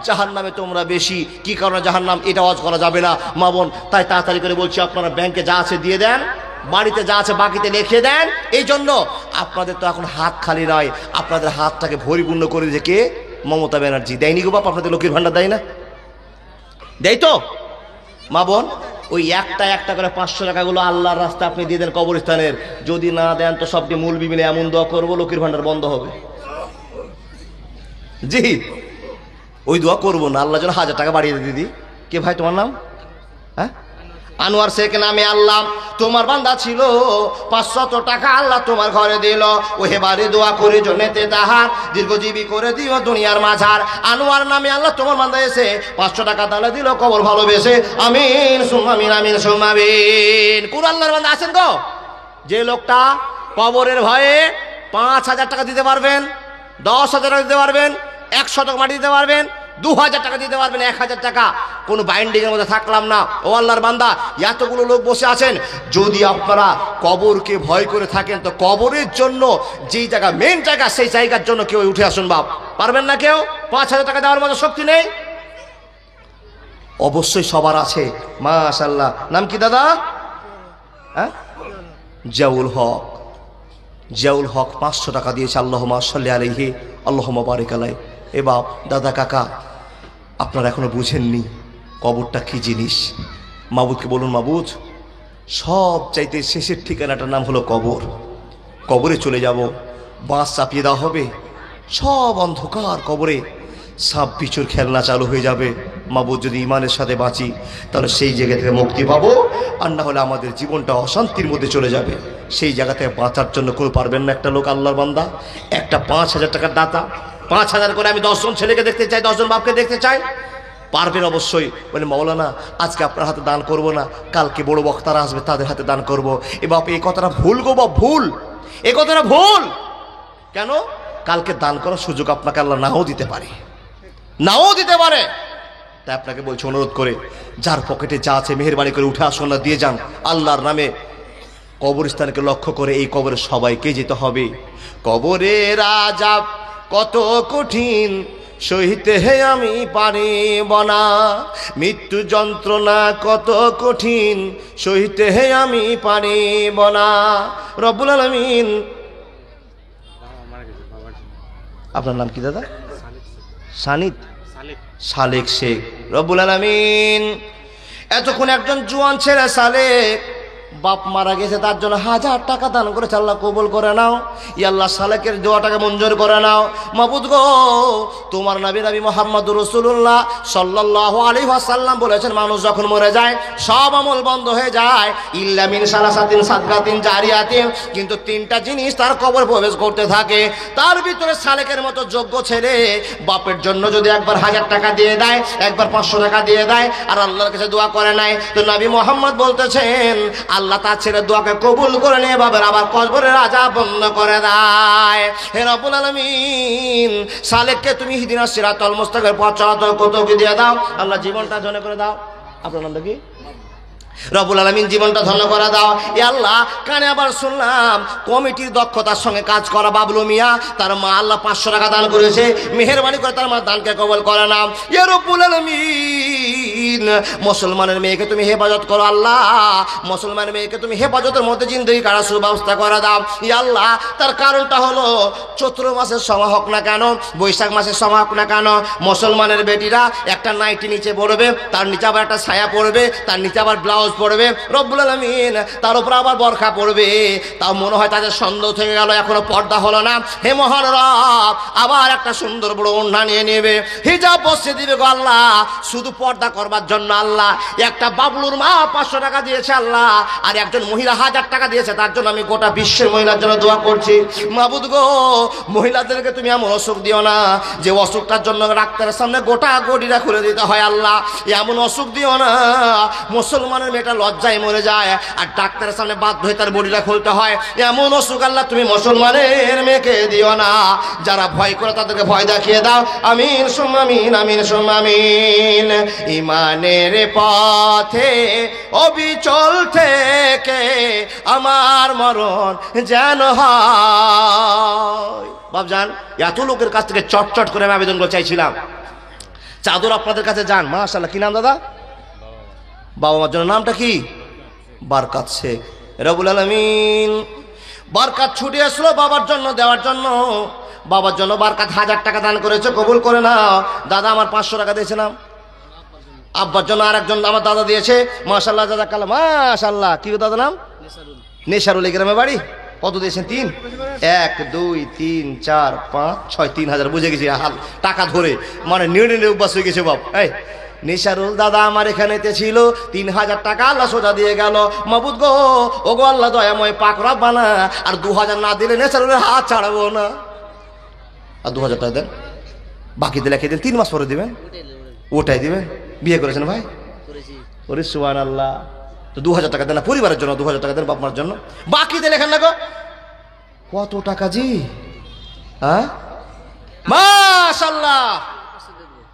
জাহান্নামে তোমরা বেশি। কি কারণে জাহান্নাম? এটা ওয়াজ করা যাবে না মা বোন। তাই তাড়াতাড়ি করে বলছি, আপনারা ব্যাংকে যা আছে দিয়ে দেন, বাড়িতে যা আছে বাকিতে লিখে দেন। এই জন্য আপনাদের তো এখন হাত খালি নয়, আপনাদের হাতটাকে পরিপূর্ণ করে দিয়েছে কে? মমতা ব্যানার্জি। দেয়নি গো বাপ? আপনাদের লক্ষ্মীর ভান্ডার দেয় না? দেয় তো মা বোন? ওই একটা করে 500 টাকাগুলো আল্লাহর রাস্তায় আপনি দিয়ে দেন কবরস্থানের। যদি না দেন তো সবটি মূলবি মিলে এমন দোয়া করবো লক্ষ্মীর ভান্ডার বন্ধ হবে। জি, ওই দোয়া করবো না, আল্লাহ যেন 1000 টাকা বাড়িয়ে দেয়। দিদি কে ভাই তোমার নাম? হ্যাঁ, আনোয়ার শেখ নামে আল্লাহ তোমার বান্দা ছিল, 500 টাকা আল্লাহ তোমার ঘরে দিল। ওহে বাড়ি দোয়া করে জনেতে তাহার দীর্ঘজীবী করে দিও দুনিয়ার মাঝার। আনোয়ার নামে আল্লাহ তোমার বান্দা এসে 500 টাকা তাহলে দিল কবর ভালোবেসে। আমিন সুমামিন, আমিন সুমামিন। কোন আল্লাহর বান্দা আছেন গো যে লোকটা কবরের ভয়ে 5,000 টাকা দিতে পারবেন, 10,000 টাকা দিতে পারবেন, 1 শতক মাটি দিতে পারবেন, 2,000 টাকা দিতে পারবেন, 1,000 টাকা? কোনো বাইন্ডিং এর মধ্যে থাকলাম না। ও আল্লাহর বান্দা, এতগুলো লোক বসে আছেন, যদি আপনারা কবরকে ভয় করে থাকেন তো কবরের জন্য যেই জায়গা মেন জায়গা, সেই জায়গার জন্য কেউ উঠে আসুন বাপ। পারবেন না কেউ? 5,000 টাকা দেওয়ার মতো শক্তি নেই? অবশ্যই সবার আছে। মাশাআল্লাহ। নাম কি দাদা? হ্যাঁ, জিয়াউল হক। জিয়াউল হক 500 টাকা দিয়েছে। আল্লাহুম্মা সাল্লি আলাইহি আল্লাহুম্মা বারিক আলাইহি। এ বাপ, দাদা, কাকা, আপনারা এখনো বুঝেননি কবরটা কি জিনিস। মাবুদকে বলুন, মাবুদ, সব চাইতে শেষের ঠিকানাটার নাম হলো কবর। কবরে চলে যাব, বাঁশ চাপিয়ে দেওয়া হবে, সব অন্ধকার। কবরে সাপ বিছুর খেলনা চালু হয়ে যাবে। মাবুদ, যদি ইমানের সাথে বাঁচি তাহলে সেই জায়গা থেকে মুক্তি পাবো, আর না হলে আমাদের জীবনটা অশান্তির মধ্যে চলে যাবে। সেই জায়গা থেকে বাঁচার জন্য কেউ পারবেন না? একটা লোক, আল্লাহর বান্দা, একটা 5,000 টাকার দাতা, 5,000 করে আমি 10 জন ছেলেকে দেখতে চাই, 10 জন বাপকে দেখতে চাই। পারবেন অবশ্যই। বলে, মাওলানা, আজকে আপনার হাতে দান করব না, কালকে বড় বক্তারা আসবে, তাদের হাতে দান করব। এ বাপ, এই কথাটা ভুল গো বাপ, ভুল। এই কথাটা ভুল। কেন? কালকে দান করার সুযোগ আপনাকে আল্লাহ নাও দিতে পারে, নাও দিতে পারে। তাই আপনাকে বলছি, অনুরোধ করে, যার পকেটে যা আছে মেহেরবানি করে উঠে আসুন না, দিয়ে যান আল্লাহর নামে। কবরস্থানকে লক্ষ্য করে এই কবরে সবাইকে যেতে হবে। কবরের আযাব কত কঠিন, সহিতে হে আমি পারিব না। মৃত্যু যন্ত্রণা কত কঠিন, সহিতে হে আমি পারিব না। রব্বুল আলামিন। আপনার নাম কি দাদা? সানিদ সালেক শেখ। রব্বুল আলামিন, এতক্ষণ একজন জোয়ান ছেলে সালেক, বাপ মারা গেছে, তার জন্য 1000 টাকা দান করেছে। আল্লাহ কবুল করে নাও। ইয়া আল্লাহ, সালেকের দোয়াটাকে মঞ্জুর করে নাও। মাবুদ গো, তোমার নবী মুহাম্মদুর রাসূলুল্লাহ সাল্লাল্লাহু আলাইহি ওয়াসাল্লাম বলেছেন, মানুষ যখন মরে যায় সব আমল বন্ধ হয়ে যায়, ইল্লা মিন সালাসাতিন সাদকাতিন জারিয়াতিন, কিন্তু 3টা জিনিস তার কবর প্রবেশ করতে থাকে। তার ভিতরে সালেকের মতো যোগ্য ছেলে বাপের জন্য যদি একবার 1000 টাকা দিয়ে দেয়, একবার 500 টাকা দিয়ে দেয়, আর আল্লাহর কাছে দোয়া করে নাই, তো নবী মুহাম্মদ বলতেছেন আল্লাহ তার ছেলের দোয়াকে কবুল করে নিয়ে বাবার আবার কবরের আযাব বন্ধ করে দেয়। হে রব্বুল আলামিন, সালেককে তুমি ইহদিনাস সিরাতাল মুস্তাকিমের পথ চলাচল কতকে দিয়ে দাও। আল্লাহ জীবনটা ধন্য করে দাও। আপনার নামটা কি? রব্বুল আলামিন জীবনটা ধন্য করে দাও। এ আল্লাহ, কানে আবার শুনলাম কমিটির দক্ষতার সঙ্গে কাজ করা বাবলু মিয়া, তার মা আল্লাহ 500 টাকা দান করেছে। মেহেরবানি করে তার মা দানকে কবুল করে নাও। এ রব্বুল আলামিন, মুসলমানের মেয়েকে তুমি হেফাজত করো আল্লাহ। মুসলমানের মেয়েকে তুমি হেফাজতের মধ্যে জিন্দগি কাটার সুব্যবস্থা করে দাও। ই আল্লাহ, তার কারণটা হলো চৈত্র মাসের সময় হোক না কেন, বৈশাখ মাসের সময় হোক না কেন, মুসলমানের বেটিরা একটা নাইটি নিচে পড়বে, তার নিচে আবার একটা ছায়া পড়বে, তার নিচে আবার ব্লাউজ পড়বে। রব্বুল আলামিন, তার উপর আবার বরখা পড়বে। তাও মনে হয় তাদের সন্দেহ থেকে গেল, এখনো পর্দা হলো না। হে মহান রব, আবার একটা সুন্দর বড় ওড়না নিয়ে নেবে, হিজাব বসিয়ে দিবে গো আল্লাহ, শুধু পর্দা করবার জন্য। আল্লাহ, একটা বাবলুর মা 500 টাকা দিয়েছে আল্লাহ, আর একজন মহিলা 1000 টাকা দিয়েছে। তার জন্য আমি গোটা বিশ্বের মহিলার জন্য দোয়া করছি। মাবুদ গো, মহিলাদেরকে তুমি এমন অসুখ দিও না যে অসুখটার জন্য ডাক্তারের সামনে গোটা গড়িটা খুলে দিতে হয়। আল্লাহ, এমন অসুখ দিও না মুসলমানের মেয়েটা লজ্জায় মরে যায় আর ডাক্তারের সামনে বাধ্য হয়ে তার বডিটা খুলতে হয়। এমন অসুখ আল্লাহ তুমি মুসলমানের মেয়েকে দিও না। যারা ভয় করে তাদেরকে ভয় দেখিয়ে দাও। আমিন সুম্মা আমিন, আমিন সুম্মা আমিন। ইমানের পথে অবিচল থেকে আমার মরণ যেন হয়। বাপজান, এত লোকের কাছ থেকে চটচট করে আমি আবেদনগুলো চাইছিলাম। চাদর আপনাদের কাছে যান। মাশাআল্লাহ, কি নাম দাদা? বাবা মার জন্য নামটা কি? বারকাত শেখ। রব্বুল আলামিন, বারকাত ছুটে আসলো বাবার জন্য দেওয়ার জন্য। বাবার জন্য বারকাত 1000 টাকা দান করেছে, কবুল করে নাও। দাদা আমার 500 টাকা দিয়েছিলাম। আব্বার জন্য আরেকজন আমার দাদা দিয়েছে। মাশাআল্লাহ, জাযাকাল্লাহ। মাশাআল্লাহ, কি দাদা নাম? নেশারুল। গ্রামে বাড়ি। কত দিয়েছেন? 3। 1 2 3 4 5 6 3000। বুঝে গেছি হাল টাকা ধরে, মানে নির্ণয় অভ্যাস হয়ে গেছে বাপ। এই নেশারুল দাদা আমার এখানে ছিল, 3000 টাকা আল্লাহ সোজা দিয়ে গেল। মাবুদ গো, ও গো আল্লাহ দয়াময় পাক রব্বানা, আর 2000 না দিলে নেশারুলের হাত ছাড়াবো না। আর 2000 টাকা দেন, বাকি দিলে খেয়ে দেন, 3 মাস পরে দিবেন। ওটাই দিবেন। বিয়ে করেছেন ভাই? ওরে সুবহানাল্লাহ। তো 2000 টাকা দেন না পরিবারের জন্য, 2000 টাকা দেন বাপ মার জন্য, বাকি দিয়ে লেখেন না গো। কত টাকা জি? হ্যাঁ, মাশাআল্লাহ।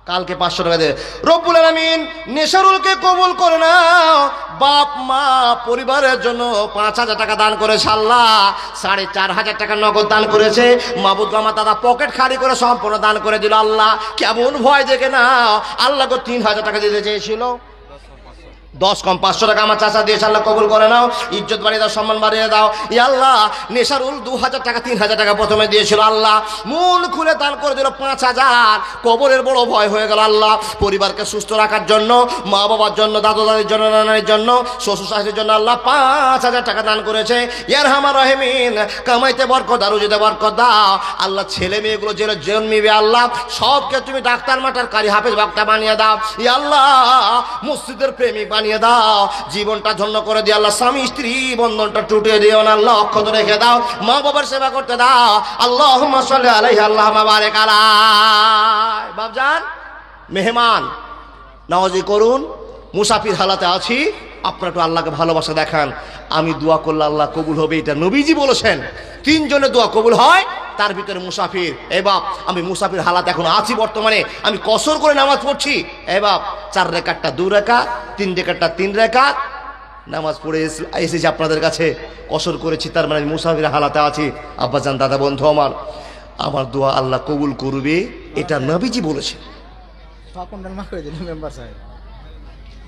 কালকে 500 টাকা দেবে। রব্বুল আলামিন নেশারুলকে কবুল করে নাও। বাপ মা পরিবারের জন্য 5000 টাকা দান করেছে আল্লাহ, 4500 টাকা নগদ দান করেছে। মাবুদ আমার দাদা পকেট খালি করে সম্পূর্ণ দান করে দিল। আল্লাহ কেমন ভয় দেখে নাও, আল্লাহকে 3000 টাকা দিতে চেয়েছিল, 10 কম 500 টাকা আমার চাচা দিয়েছে। আল্লাহ কবুল করে নাও, ইজ্জত বাড়িয়ে দাও, সম্মান বাড়িয়ে দাও। ইয়া আল্লাহ নেশারুল 2000 টাকা 3000 টাকা প্রথমে দিয়েছিল, আল্লাহ মন খুলে দান করে দিল 5000। কবরের বড় ভয় হয়ে গেল। আল্লাহ পরিবারকে সুস্থ রাখার জন্য, মা বাবার জন্য, দাদু দাদির জন্য, নানার জন্য, শ্বশুর শাশুড়ির জন্য আল্লাহ 5000 টাকা দান করেছে। ইয়ারহামার রাহিমিন, কামাইতে বরকত দাও, রুজিতে বরকত দাও। আল্লাহ ছেলে মেয়েগুলো যে জন্মিবে আল্লাহ সবকে তুমি ডাক্তার মাটার কারি হাফেজ বক্তা বানিয়ে দাও। ইয়া আল্লাহ মসজিদের প্রেমিক বানিয়ে দাও, জীবনটা ধন্য করে দিও আল্লাহ। স্বামী স্ত্রী বন্ধনটা টুটিয়ে দিও না আল্লাহ, অক্ষত রেখে দাও। মা বাবার সেবা করতে দাও। আল্লাহুম্মা সাল্লি আলাইহি আল্লাহুম্মা বারিক আলাইহি। বাপজান মেহমান নওয়াজি করুন, মুসাফির হালাতে আছি, আপনারা একটু আল্লাহকে ভালোবাসা দেখান। আমি দোয়া করলে আল্লাহ কবুল হবে, এটা নবীজি বলেছেন। 3 জনের দোয়া কবুল হয়, তার ভিতরে মুসাফির। এ বাপ আমি মুসাফির হালাত এখন আছি বর্তমানে, আমি কসর করে নামাজ পড়ছি। এ বাপ 4 রেকাতটা 2 রেকাত, 3 রেকাতটা 3 রেকাত নামাজ পড়ে এসেছি আপনাদের কাছে, কসর করেছি, তার মানে আমি মুসাফির হালাতে আছি। আব্বাজান দাদা বন্ধু আমার দোয়া আল্লাহ কবুল করবে, এটা নবীজি বলেছে। 6 কুইন্টাল মাছ করে দিল মেম্বার সাহেব।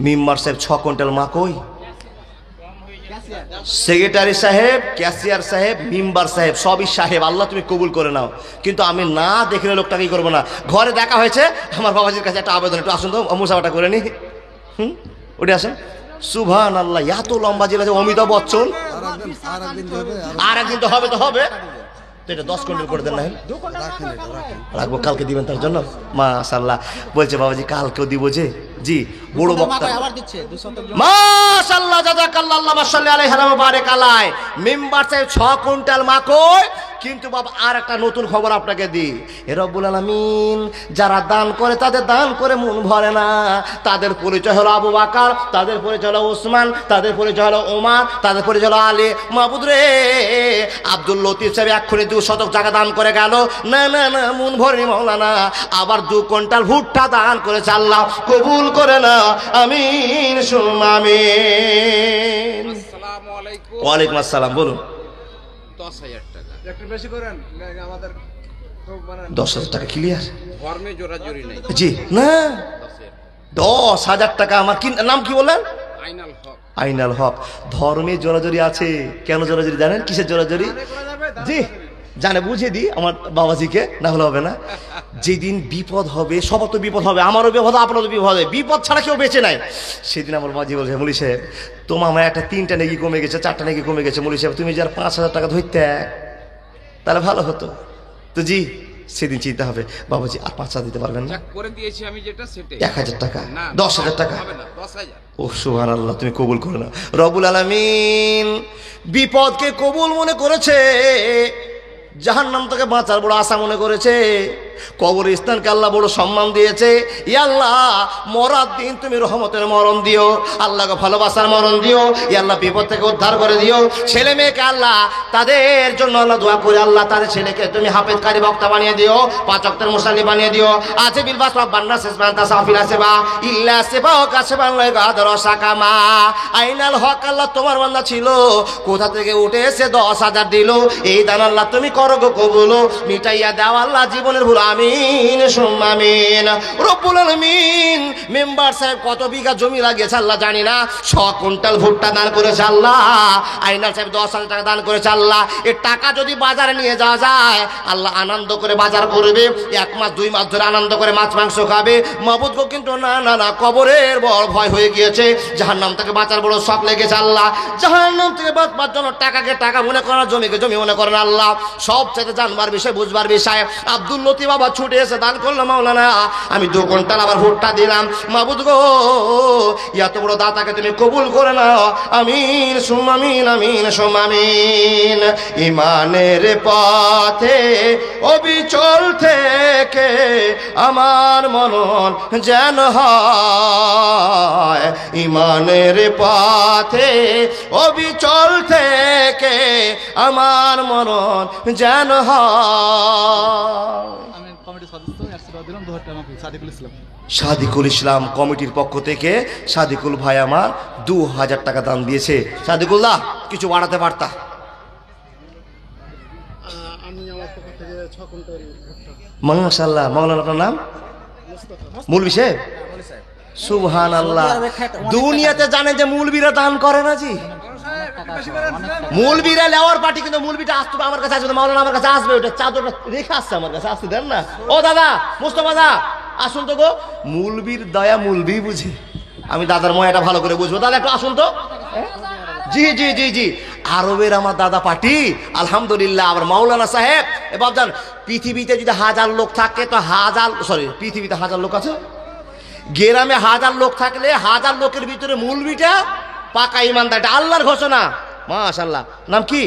মেম্বার সাহেব 6 কুইন্টাল মা কই? সেক্রেটারি সাহেব, ক্যাশিয়ার সাহেব, মেম্বার সাহেব, সবই সাহেব। আল্লাহ তুমি কবুল করে নাও, কিন্তু আমি না দেখলে লোকটাকে করবো না। ঘরে দেখা হয়েছে, আমার বাবাজির কাছে একটা আবেদন, একটু আসুন তো মুসাফাটা করে নি। উঠে আসেন। সুবহান আল্লাহ, এত লম্বা জেলা যে অমিতাভ বচ্চন। আর একদিন তো হবে, তো হবে তো, এটা 10 কুইন্টাল করে দেন না, রাখবো কালকে দিবেন তার জন্য। মাশাআল্লাহ বলছে বাবাজি কালকেও দিব যে। জি বড় বক্তা আবার দিচ্ছে 200 মাশাআল্লাহ জাযাকাল্লাহ, আল্লাহুম্মা সাল্লি আলাইহি ওয়া বারিক আলাইহি। মেম্বার সাহেব 6 কুইন্টাল মা কই? কিন্তু বাবা আর একটা নতুন খবর আপনাকে দিই, হে রব্বুল আলামিন যারা দান করে তাদের দান করে মন ভরে না। তাদের পরিচয় হলো আবু বকর, তাদের পরিচয় হলো ওসমান, তাদের পরিচয় হলো ওমর, তাদের পরিচয় হলো আলী। মাবুদ রে আব্দুল লতিফ সাহেব এক্ষুনি 2 শতক জায়গা দান করে গেল, না না না মন ভরেনি মাওলানা। আবার 2 কুইন্টাল ভুট্টা দান করেছে, আল্লাহ কবুল করে না, আমিন সুম্মা আমিন। আসসালামু আলাইকুম। ওয়ালাইকুম আসসালাম, বলুন। 10,000 টাকা একটু বেশি করেন, আমাদের খুব মানে 10,000 টাকা ক্লিয়ার? ধর্মে জোরাজুরি নাই। জি না, 10,000 10,000 টাকা। আমার কি নাম কি বললেন? আইনাল হক। আইনাল হক। ধর্মে জোরাজুরি আছে, কেন জোরাজুরি জানেন? কিসের জোরাজুরি? জি জানে, বুঝিয়ে দিই আমার বাবাজিকে, না হলে হবে না। যেদিন বিপদ হবে, সবার তো বিপদ হবে, আমারও বিপদ, আপনারও বিপদ হবে, বিপদ ছাড়া কেউ বেঁচে নাই। সেদিন আমার বাবাজি বলছে, মুলি সাহেব তোমার আমার একটা 3টা নেকি কমে গেছে, 4টা নেকি কমে গেছে, মুলি সাহেব তুমি যার 5,000 টাকা ধরতে তাহলে ভালো হতো। তো জি সেদিন চিন্তা হবে, বাবাজি আর 5,000 দিতে পারবেন না? চেক করে দিয়েছি আমি যেটা সেটাই। 1,000 টাকা, না 10,000 টাকা হবে না, 10,000। ও সুবহানাল্লাহ, তুমি কবুল করো না। রব্বুল আলামিন বিপদকে কবুল মনে করেছে, জাহান্নাম থেকে বাঁচার বড় আশা মনে করেছে, কবরস্থানকে আল্লাহ বড় সম্মান দিয়েছে। ইয়া আল্লাহ মরার দিন তুমি রহমতের মরণ দিও, আল্লাহকে ভালোবাসার মরণ দিও। ইয়া আল্লাহ বিপদ থেকে উদ্ধার করে দিও। ছেলে মেয়েকে আল্লাহ তাদের জন্য আল্লাহ দোয়া করে, আল্লাহ তাদের ছেলেকে তুমি হাফেজ কারি বক্তা বানিয়ে দিও, 5 ওয়াক্তের মুসাল্লি বানিয়ে দিও। আছে বিল বাস বান্না শেষ বান্তা সাফিলা সেবা ইল্লা সেবা ও কাছে বাংলা গাদর সাকামা। আইনাল হক আল্লাহ তোমার বান্দা ছিল, কোথা থেকে উঠে এসে 10,000 দিল। এই দান আল্লাহ তুমি করো গো কবুল, মিটাইয়া দাও আল্লাহ জীবনের ভুল, আমিন সুম্মা আমিন। রব্বুল আলামিন মেম্বার সাহেব কত বিঘা জমি লাগিয়েছে আল্লাহ জানি না, 6 কুইন্টাল ভুট্টা দান করেছে আল্লাহ। আইনাল সাহেব 10,000 টাকা দান করেছে আল্লাহ। এই টাকা যদি বাজারে নিয়ে যাওয়া যায়, আল্লাহ আনন্দ করে বাজার করবে, 1 মাস 2 মাস ধরে আনন্দ করে মাছ মাংস খাবে। মাবুদ গো কিন্তু না না না, কবরের বড় ভয় হয়ে গিয়েছে, জাহান্নাম থেকে বাঁচার বড় শখ লেগেছে আল্লাহ। জাহান্নাম থেকে বাঁচবার জন্য টাকাকে টাকা মনে করেন, জমিকে জমি মনে করেন আল্লাহ। সবচেয়ে জানবার বিষয়, বুঝবার বিষয়। আব্দুল লতিফ বাবা ছুটে এসে দান করলো, মাওলানা আমি 2 কুইন্টাল আবার ভুট্টা দিলাম। মাবুদ গো এত বড় দাতাকে তুমি কবুল করে নাও, আমিন সুম্মা আমিন, আমিন সুম্মা আমিন। ইমানের পথে অবিচল থেকে আমার মনন যেন হয়, ইমানের পথে অবিচল থেকে আমার মনন যেন হয়। আমি কমিটির সদস্য 100 টাকা দিলাম, 2 টাকা সাদিকুল ইসলাম। সাদিকুল ইসলাম কমিটির পক্ষ থেকে সাদিকুল ভাই আমার 2000 টাকা দান দিয়েছে। সাদিকুল্লাহ কিছু বাড়াতে পারতা। আমি আমার পক্ষ থেকে 6 কুইন্টাল মাশাআল্লাহ। মাওলানা আপনার নাম? মৌলভী সাহেব। সুবহানাল্লাহ। দুনিয়াতে জানেন যে মৌলবীরা দান করে না জি? মৌলবীরা লেওয়ার পার্টি, কিন্তু মৌলবীটা আসতে আমার কাছে আসবে, মাওলানা আমার কাছে আসবে, ওটা চাদরটা রেখে আসছে আমার কাছে, আসতে দেন না। ও দাদা মুস্তফা দা আসুন তো গো, মৌলবীর দয়া মৌলবী বুঝে। আমি দাদার ময়াটা ভালো করে বুঝবো। দাদা একটু আসুন তো। জি জি জি জি, আরবের আমার দাদা পার্টি আলহামদুলিল্লাহ। আবার মাওলানা সাহেব এ বাবজান, পৃথিবীতে যদি 1000 লোক থাকে তো পৃথিবীতে 1000 লোক আছে, গ্রামে 1000 লোক থাকলে 1000 লোকের ভিতরে মৌলবীটা পাকা ইমানদার, এটা আল্লাহর ঘোষণা। মাশাআল্লাহ। নাম কি?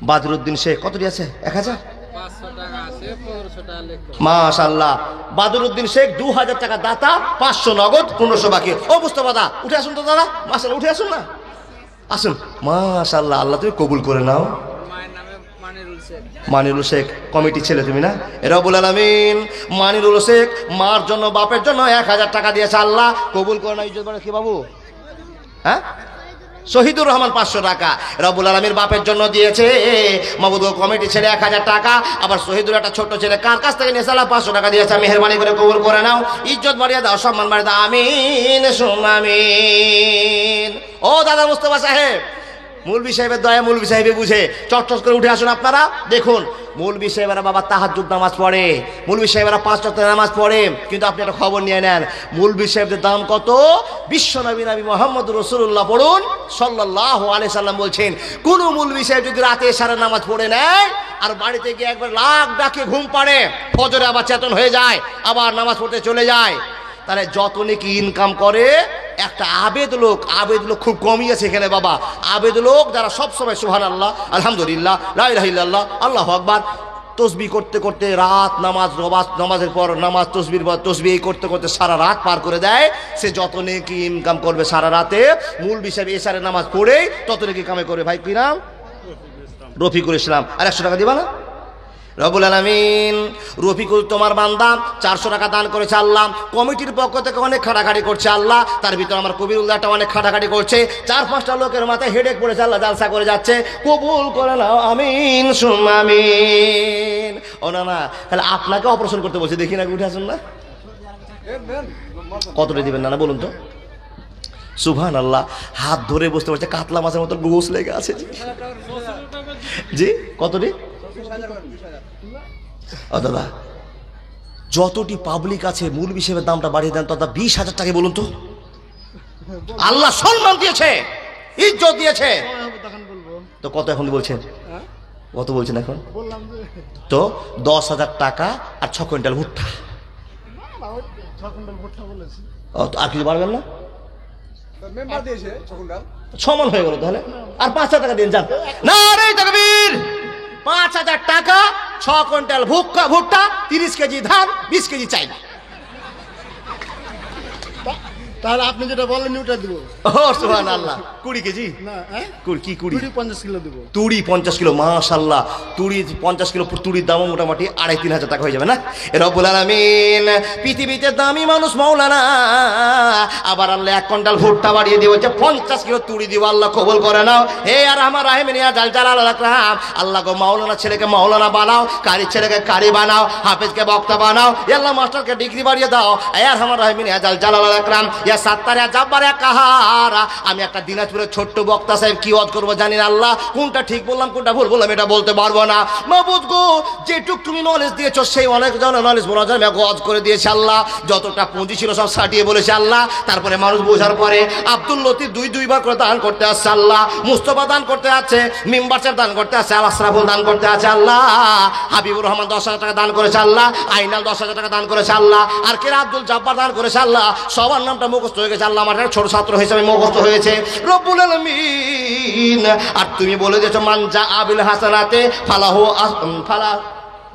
বাদরুদ্দিন শেখ। কতটি আছে? 1000। 500 টাকা আছে, 1500 টাকা লেখো। মাশাআল্লাহ। বাদরুদ্দিন শেখ 2000 টাকা দাতা, 500 নগদ, 1500 বাকি। ও মুস্তফা দা উঠে আসুন তো দাদা, মাশাআল্লাহ উঠে আসুন না, আসুন। মাশাআল্লাহ, আল্লাহ তুমি কবুল করে নাও। মায়ের নামে মানিরুল শেখ। মানিরুল শেখ কমিটি ছেলে তুমি না? রব্বুল আলামিন মানিরুল শেখ মার জন্য বাপের জন্য 1000 টাকা দিয়েছে, আল্লাহ কবুল করে না। ইজ্জত বাড়ে কি বাবু? হ্যাঁ, শহীদুর রহমান 500 টাকা রব্বুল আলামিন বাপের জন্য দিয়েছে। মাবুদ কমিটি ছেলে 1000 টাকা। আবার শহীদুর একটা ছোট ছেলে কার কাছ থেকে নিয়েছে? আল্লাহ 500 টাকা দিয়েছে। মেহেরবানি করে কবুল করে নাও, ইজ্জত বাড়িয়ে দাও, সম্মান বাড়িয়ে দাও। আমিন সুম্মা আমিন। ও দাদা মুস্তফা সাহেব, মৌলভী সাহেবের দয়া মৌলভী সাহেবে বুঝে, চটচট করে উঠে আসুন আপনারা। দেখুন মৌলভী সাহেবেরা বাবা তাহাজ্জুদ নামাজ পড়ে, মৌলভী সাহেবেরা 5 ওয়াক্ত নামাজ পড়ে, কিন্তু আপনি একটা খবর নিয়ে নেন মৌলভী সাহেবদের দাম কত। বিশ্ব নবী মোহাম্মদ রাসূলুল্লাহ পড়ুন সাল্লাল্লাহু আলাইহি সাল্লাম বলছেন, কোন মৌলভী সাহেব যদি রাতে এশারের নামাজ পড়ে নেয় আর বাড়িতে গিয়ে একবার লাখ ডাকে ঘুম পাড়ে, ফজরে আবার চেতন হয়ে যায়, আবার নামাজ পড়তে চলে যায়, তাহলে যত নাকি ইনকাম করে একটা আবেদ লোক খুব কমই আছে এখানে বাবা। আবেদ লোক যারা সবসময় সুবহানাল্লাহ আলহামদুলিল্লাহ লা ইলাহা ইল্লাল্লাহ আল্লাহু আকবার তসবিহ করতে করতে রাত নামাজের পর নামাজ, তসবির পর তসবিহ করতে করতে সারা রাত পার করে দেয়, সে যত নাকি ইনকাম করবে সারা রাতে মৌলভী সাহেব এশারের নামাজ পড়েই তত নাকি কামে করে। ভাই কি নাম? রফিকুল ইসলাম। আর 100 টাকা দিবা না? রব্বুল আলামিন রফিকুল তোমার বান্দা 400 টাকা দান করেছে আল্লাহ। কমিটির পক্ষ থেকে অনেক খাটাখাটি করছে আল্লাহ, তার ভিতর আমার কবিরুল্লাহটা অনেক খাটাখাটি করছে। 4-5টা লোকের মাথায় হেডেক পড়েছে, আল্লাহ জালসা করে যাচ্ছে, কবুল করে নাও আমিন সুম্মা আমিন। ও না না, তাহলে আপনাকে অপারেশন করতে বলছে, দেখি না উঠে আসুন না। কতটা দিবেন না বলুন তো? সুবহানাল্লাহ। হাত ধরে বসতে পারছে, কাতলা মাছের মতো গোস লেগে আছে জি। কতটি? দাদা যতটি পাবলিক আছে মৌলভী সাহেবের দামটা বাড়িয়ে দেন তো দাদা, 20,000 টাকা বলুন তো। আল্লাহ সম্মান দিয়েছে, ইজ্জত দিয়েছে, তো কত এখন বলছেন? কত বলছেন এখন? তো 10,000 টাকা আর 6 কুইন্টাল ভুট্টা। আর কিছু বাড়বেন না? মেম্বার দিয়েছে 6 কুইন্টাল, 6 মণ হয়ে গেল তাহলে। আর 5,000 টাকা দিন যান। নারে তাকবীর। 5,000 টাকা 6 কুইন্টাল ভুট্টা, 30 কেজি ধান, 20 কেজি চাল। তাহলে আপনি যেটা বলেন ওটা দিব। ও সুবহানাল্লাহ। 20 কেজি না, কি 20? 50 কিলো দিব। তুড়ি 50 কিলো। মাশাআল্লাহ, তুড়ি 50 কিলো, তুড়ির দাম মোটামুটি 2,500-3,000 টাকা হয়ে যাবে না? রব্বুল আলামিন পৃথিবীতে দামি মানুষ মাওলানা, আবার আল্লাহ 1 কুইন্টাল ভুট্টা বাড়িয়ে দিয়ে বলছে 50 কিলো তুড়ি দিব, আল্লাহ কবুল করে নাও। হে আর আমার রাহিমিনিয়া জালাল আকরাম, আল্লাহ গো মাওলানা ছেলেকে মাওলানা বানাও, কারি ছেলেকে কারি বানাও, হাফেজকে বক্তা বানাও, আল্লাহ মাস্টারকে ডিগ্রি বাড়িয়ে দাও। হে আর আমার রাহিমিনিয়া জালাল আকরাম, ইয়া সাত্তার ইয়া জাব্বার ইয়া কাহার। আমি একটা দিনাজপুরের ছোট্ট বক্তা সাহেব, কি ওয়াজ করবো জানি না আল্লাহ, কোনটা ঠিক বললাম কোনটা ভুল বললাম এটা বলতে পারবো না। মাবুদ গো যেটুক তুমি নলেজ দিয়েছো সেই অনেক জনের নলেজ বলা যায় আমি ওয়াজ করে দিয়েছি আল্লাহ, যতটা পুঁজি ছিল সব সাটিয়ে বলেছে আল্লাহ। তারপরে মানুষ বোঝার পরে আব্দুল লতিফ 2-2বার করে দান করতে আসছে আল্লাহ, মুস্তফা দান করতে আছে, মিম্বার সাহেব দান করতে আছে, আশরাফুল দান করতে আছে আল্লাহ, হাবিবুর রহমান 10,000 টাকা দান করেছে আল্লাহ, আইনাল 10,000 টাকা দান করেছে আল্লাহ, আর কেরা আব্দুল জাব্বার দান করেছে আল্লাহ। সবার নামটা মুখস্থ হয়ে গেছে আল্লাহ, আমার ছোট ছাত্র হিসেবে মুখস্থ হয়েছে রব্বুল আলামিন। আর তুমি বলে দিয়েছো মান জা আবিল হাসানাতে ফালাহু ফালা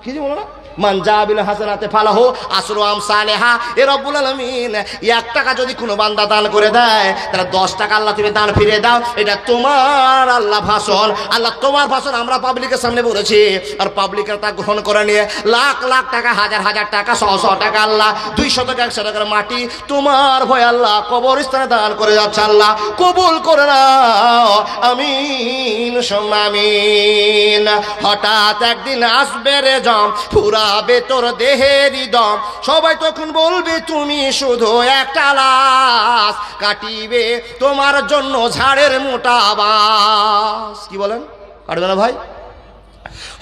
কি বলো না মান জাবিল হাসানাতে ফালাহু আসরু আমসালেহা। এ রব্বুল আলামিন 1 টাকা যদি কোনো বান্দা দান করে দেয় তাহলে 10 টাকা আল্লাহ তুমি দান ফিরিয়ে দাও। এটা তোমার আল্লাহ ভাষণ, আল্লাহ তোমার ভাষণ আমরা পাবলিকের সামনে বলেছি, আর পাবলিকের তা গ্রহণ করে নিয়ে লাখ লাখ টাকা, হাজার হাজার টাকা, 100 টাকা আল্লাহ 200 টাকা 100 টাকার মাটি তোমার ভয় আল্লাহ কবরস্থানে দান করে যাচ্ছে। আল্লাহ কবুল করে নাও, আমিন সুম্মা আমিন। হঠাৎ একদিন আসবে রে জম, ফুরাবে তোর দেহেরই দম, সবাই তখন বলবে তুমি শুধু একটা লাশ, কাটিবে তোমার জন্য ঝাড়ের মোটা বাস। কি বলেন, কাটবে না ভাই?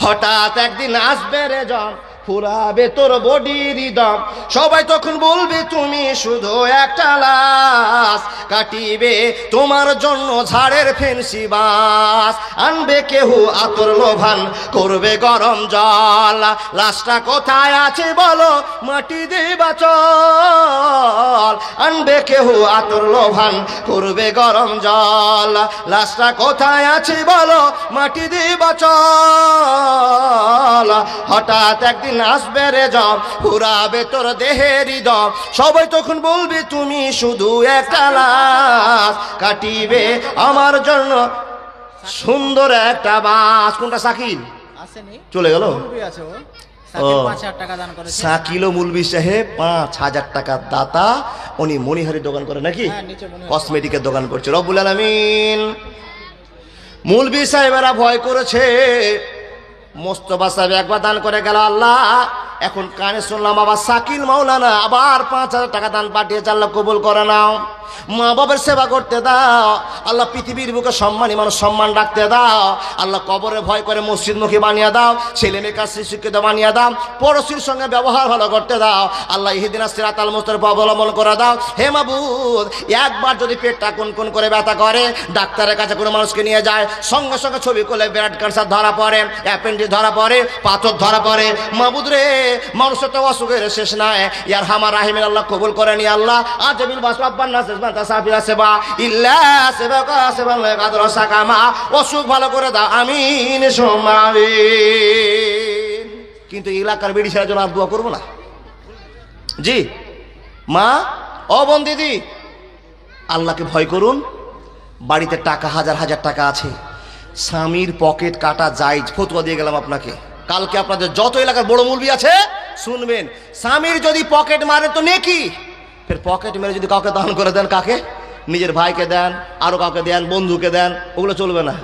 হঠাৎ একদিন আসবে রে জম, ফুরাবে তোর বডির দম, সবাই তখন বলবে তুমি শুধু একটা লাশ, কাটিবে তোমার জন্য ঝাড়ের ফেন্সি বাস। আনবে কেহু আতর লোভান, করবে গরম জল, লাশটা কোথায় আছে বলো মাটি দেবা চল। আনবে কেহু আতর লোভান, করবে গরম জল, লাশটা কোথায় আছে বলো মাটি দেবা চল। হঠাৎ একদিন আসবে রে জম, পুরাবে তোর দেহেরই দম, সবাই তখন বলবে তুমি শুধু একটা লাশ, কাটিবে আমার জন্য সুন্দর একটা বাস। কোনটা শাকিল? আসেনি, চলে গেল। মুলবি আছে ও, সাকিব 5000 টাকা দান করেছে। শাকিল ও মুলবি সাহেব 5000 টাকার দাতা। উনি মনিহারির দোকান করে নাকি? হ্যাঁ, নিচে মনিহারি। কসমেটিকের দোকান করছে। রব্বুল আলামিন মুলবি সাহেবেরা ভয় করেছে। মোস্তফা সাহেব একবার দান করে গেল, আল্লাহ এখন কানে শুনলাম আবার শাকিল মাওলানা আবার 5000 টাকা দান পাঠিয়েছে, আল্লাহ কবুল করে নাও। মা বাবার সেবা করতে দাও আল্লাহ, পৃথিবীর বুকে সম্মানী মানুষ সম্মান রাখতে দাও আল্লাহ, কবরে ভয় করে মসজিদমুখী বানিয়ে দাও, ছেলে মেয়ে কাছে শিক্ষিত বানিয়ে দাও, পড়োশির সঙ্গে ব্যবহার ভালো করতে দাও আল্লাহ, ইহদিনাস সিরাতাল মুস্তাকিম অবলম্বন করে দাও। হে মাবুদ, একবার যদি পেটটা কোন করে ব্যথা করে, ডাক্তারের কাছে কোনো মানুষকে নিয়ে যায়, সঙ্গে সঙ্গে ছবি করলে ব্লাড ক্যান্সার ধরা পড়ে, অ্যাপেন্ডিক্স ধরা পড়ে, পাথর ধরা পড়ে। মাবুদ রে, মানুষের তো অসুখের শেষ নাই। ইয়ার হামার রাহিমের আল্লাহ কবুল করে নি আল্লাহ। আজবিল বাসরাব্বান নাসিস বাতা সাফিরা সেবা ইল্লা সেবাকা সেবান লাগাদর সাকামা, অসুখ ভালো করে দাও, আমিন সুম্মা আমিন। কিন্তু এলাকার বেড়ি ছেড়ে জন্য আর দোয়া করবো না। জি মা, ও বোন, দিদি, আল্লাহকে ভয় করুন। বাড়িতে টাকা হাজার হাজার টাকা আছে, স্বামীর পকেট কাটা জায়েজ, ফতোয়া দিয়ে গেলাম আপনাকে। কালকে আপনাদের যত এলাকার বড় মুলবি আছে শুনবেন, স্বামীর যদি পকেট মারে তো নেকি, ফের পকেট মেরে যদি কাউকে দান করে দেন, কাকে? নিজের ভাইকে দেন, আরো কাউকে দেন, বন্ধুকে দেন, ওগুলো চলবে না।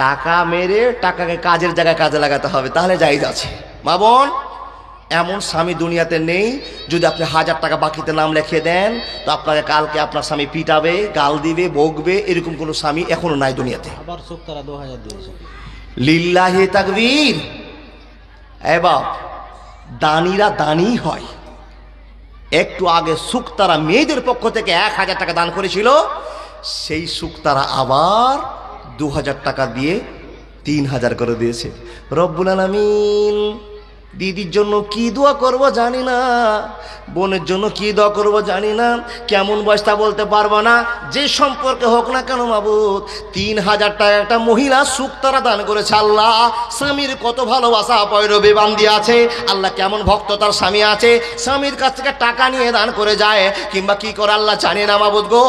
টাকা মেরে টাকাকে কাজের জায়গায় কাজে লাগাতে হবে, তাহলে জায়েজ আছে। মা বোন, এমন স্বামী দুনিয়াতে নেই, যদি আপনি 1000 টাকা বাকিতে নাম লিখিয়ে দেন তো আপনাকে কালকে আপনার স্বামী পিটাবে, গাল দিবে, বকবে, এরকম কোনো স্বামী এখনো নাই দুনিয়াতে। আবার সুক্তারা 2000 দিয়েছে। লিল্লাহি তাকবীর। এ বাপ, দানিরা দানি হয়। একটু আগে সুক্তারা মেয়েদের পক্ষ থেকে 1000 টাকা দান করেছিল, সেই সুক্তারা আবার 2000 টাকা দিয়ে 3000 করে দিয়েছে। রব্বুল আলামিন দিদির জন্য কি দোয়া করব জানি না, বোনের জন্য কি দোয়া করব জানি না, কেমন বয়সটা বলতে পারবো না, যে সম্পর্কে হোক না কেন মাবুদ, 3000 টাকা একটা মহিলা সুক্তারা দান করেছে। আল্লাহ, স্বামীর কত ভালোবাসা পয়রবে বান্দি আছে, আল্লাহ কেমন ভক্ত তার স্বামী আছে, স্বামীর কাছ থেকে টাকা নিয়ে দান করে যায়, কিংবা কি করে আল্লাহ জানি না মাবুদ গো,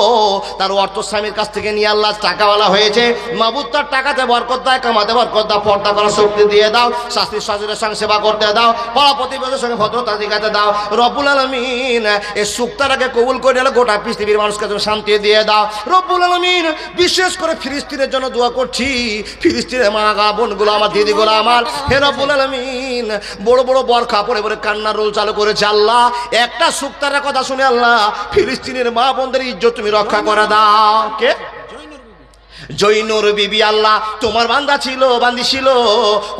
তার অর্থ স্বামীর কাছ থেকে নিয়ে আল্লাহ টাকাওয়ালা হয়েছে। মাবুদ তার টাকাতে বরকত দেয়, কামাতে বরকত দাও, পর্দা করার শক্তি দিয়ে দাও, শাস্তির শাশুড়ের সঙ্গে সেবা করতে দাও, পাড়া প্রতিবেশীর সঙ্গে ভদ্রতা দেখাতে দাও। রব্বুল আলামিন এই সুক্তারাকে কবুল করে নিলে গোটা পৃথিবীর মানুষকে তুমি শান্তি দিয়ে দাও। রব্বুল আলামিন বিশেষ করে ফিলিস্তিনের জন্য দোয়া করছি, ফিলিস্তিনের মা বোনগুলো আমার, দিদিগুলো আমার, হে রব্বুল আলামিন বড় বড় বরখা পরে পরে কান্নার রোল চালু করেছে। আল্লাহ, একটা সুক্তারার কথা শুনে আল্লাহ ফিলিস্তিনের মা বোনদের ইজ্জত তুমি রক্ষা করে দাও। কে? জৈনুর বিবি। আল্লাহ, তোমার বান্দা ছিল, বান্দি ছিল,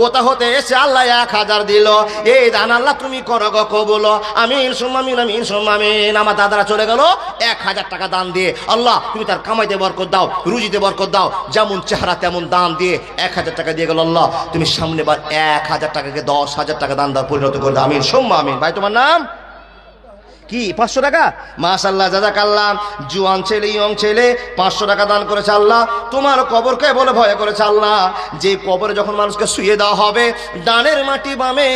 কোথা হতে এসে আল্লাহ 1000 দিল, এই দান আল্লাহ তুমি করো গো কবুল, আমিন সুম্মা আমিন, আমিন সুম্মা আমিন। আমার দাদারা চলে গেল 1000 টাকা দান দিয়ে, আল্লাহ তুমি তার কামাইতে বরকত দাও, রুজিতে বরকত দাও, যেমন চেহারা তেমন দান দিয়ে 1000 টাকা দিয়ে গেল। আল্লাহ তুমি সামনে বার 1000 টাকাকে 10,000 টাকা দান দেওয়ার পরিণত করে দাও, আমিন সুম্মা আমিন। ভাই তোমার নাম কি 500 টাকা? মাশাআল্লাহ, জাযাকাল্লাহ। জুয়ান ছেলে, ইয়ং ছেলে 500 টাকা দান করেছে। আল্লাহ তোমার কবরকে বলে ভয় করেছে। আল্লাহ যে কবরে যখন মানুষকে শুয়ে দেওয়া হবে, ডানের মাটি বামে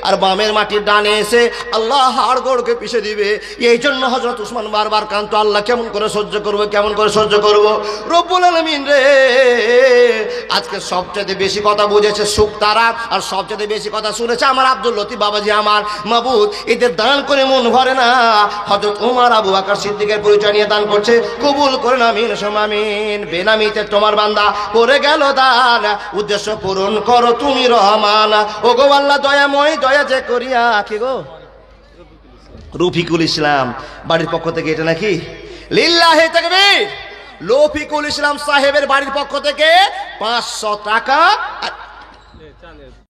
আর বামের মাটি ডানে এসে আল্লাহ হাড়গোড়কে পিষে দিবে। এই জন্য হযরত উসমান বারবার কাঁদতো, আল্লাহ কেমন করে সহ্য করব, কেমন করে সহ্য করব। রব্বুল আলামিন রে, আজকে সবচেয়ে বেশি কথা বুঝেছে সুখ তারা, আর সবচেয়ে বেশি কথা শুনেছে আমার আব্দুল লতিফ বাবাজি। আমার মাবুদ, এদের দান করে মন ভরে না। হযরত ওমর, আবু বকর সিদ্দিকের পরিচয় নিয়ে দান করছে, কবুল করেন, আমিন সুম্মা আমিন। বেনামিতে তোমার বান্দা করে গেল দান, উদ্দেশ্য পূরণ করো তুমি রহমান। ও গো আল্লাহ দয়াময়, দয়া যে করিয়া। কি গো? রফিকুল ইসলাম বাড়ির পক্ষ থেকে এটা নাকি? লিল্লাহি তাকবীর। রফিকুল ইসলাম সাহেবের বাড়ির পক্ষ থেকে 500 টাকা আর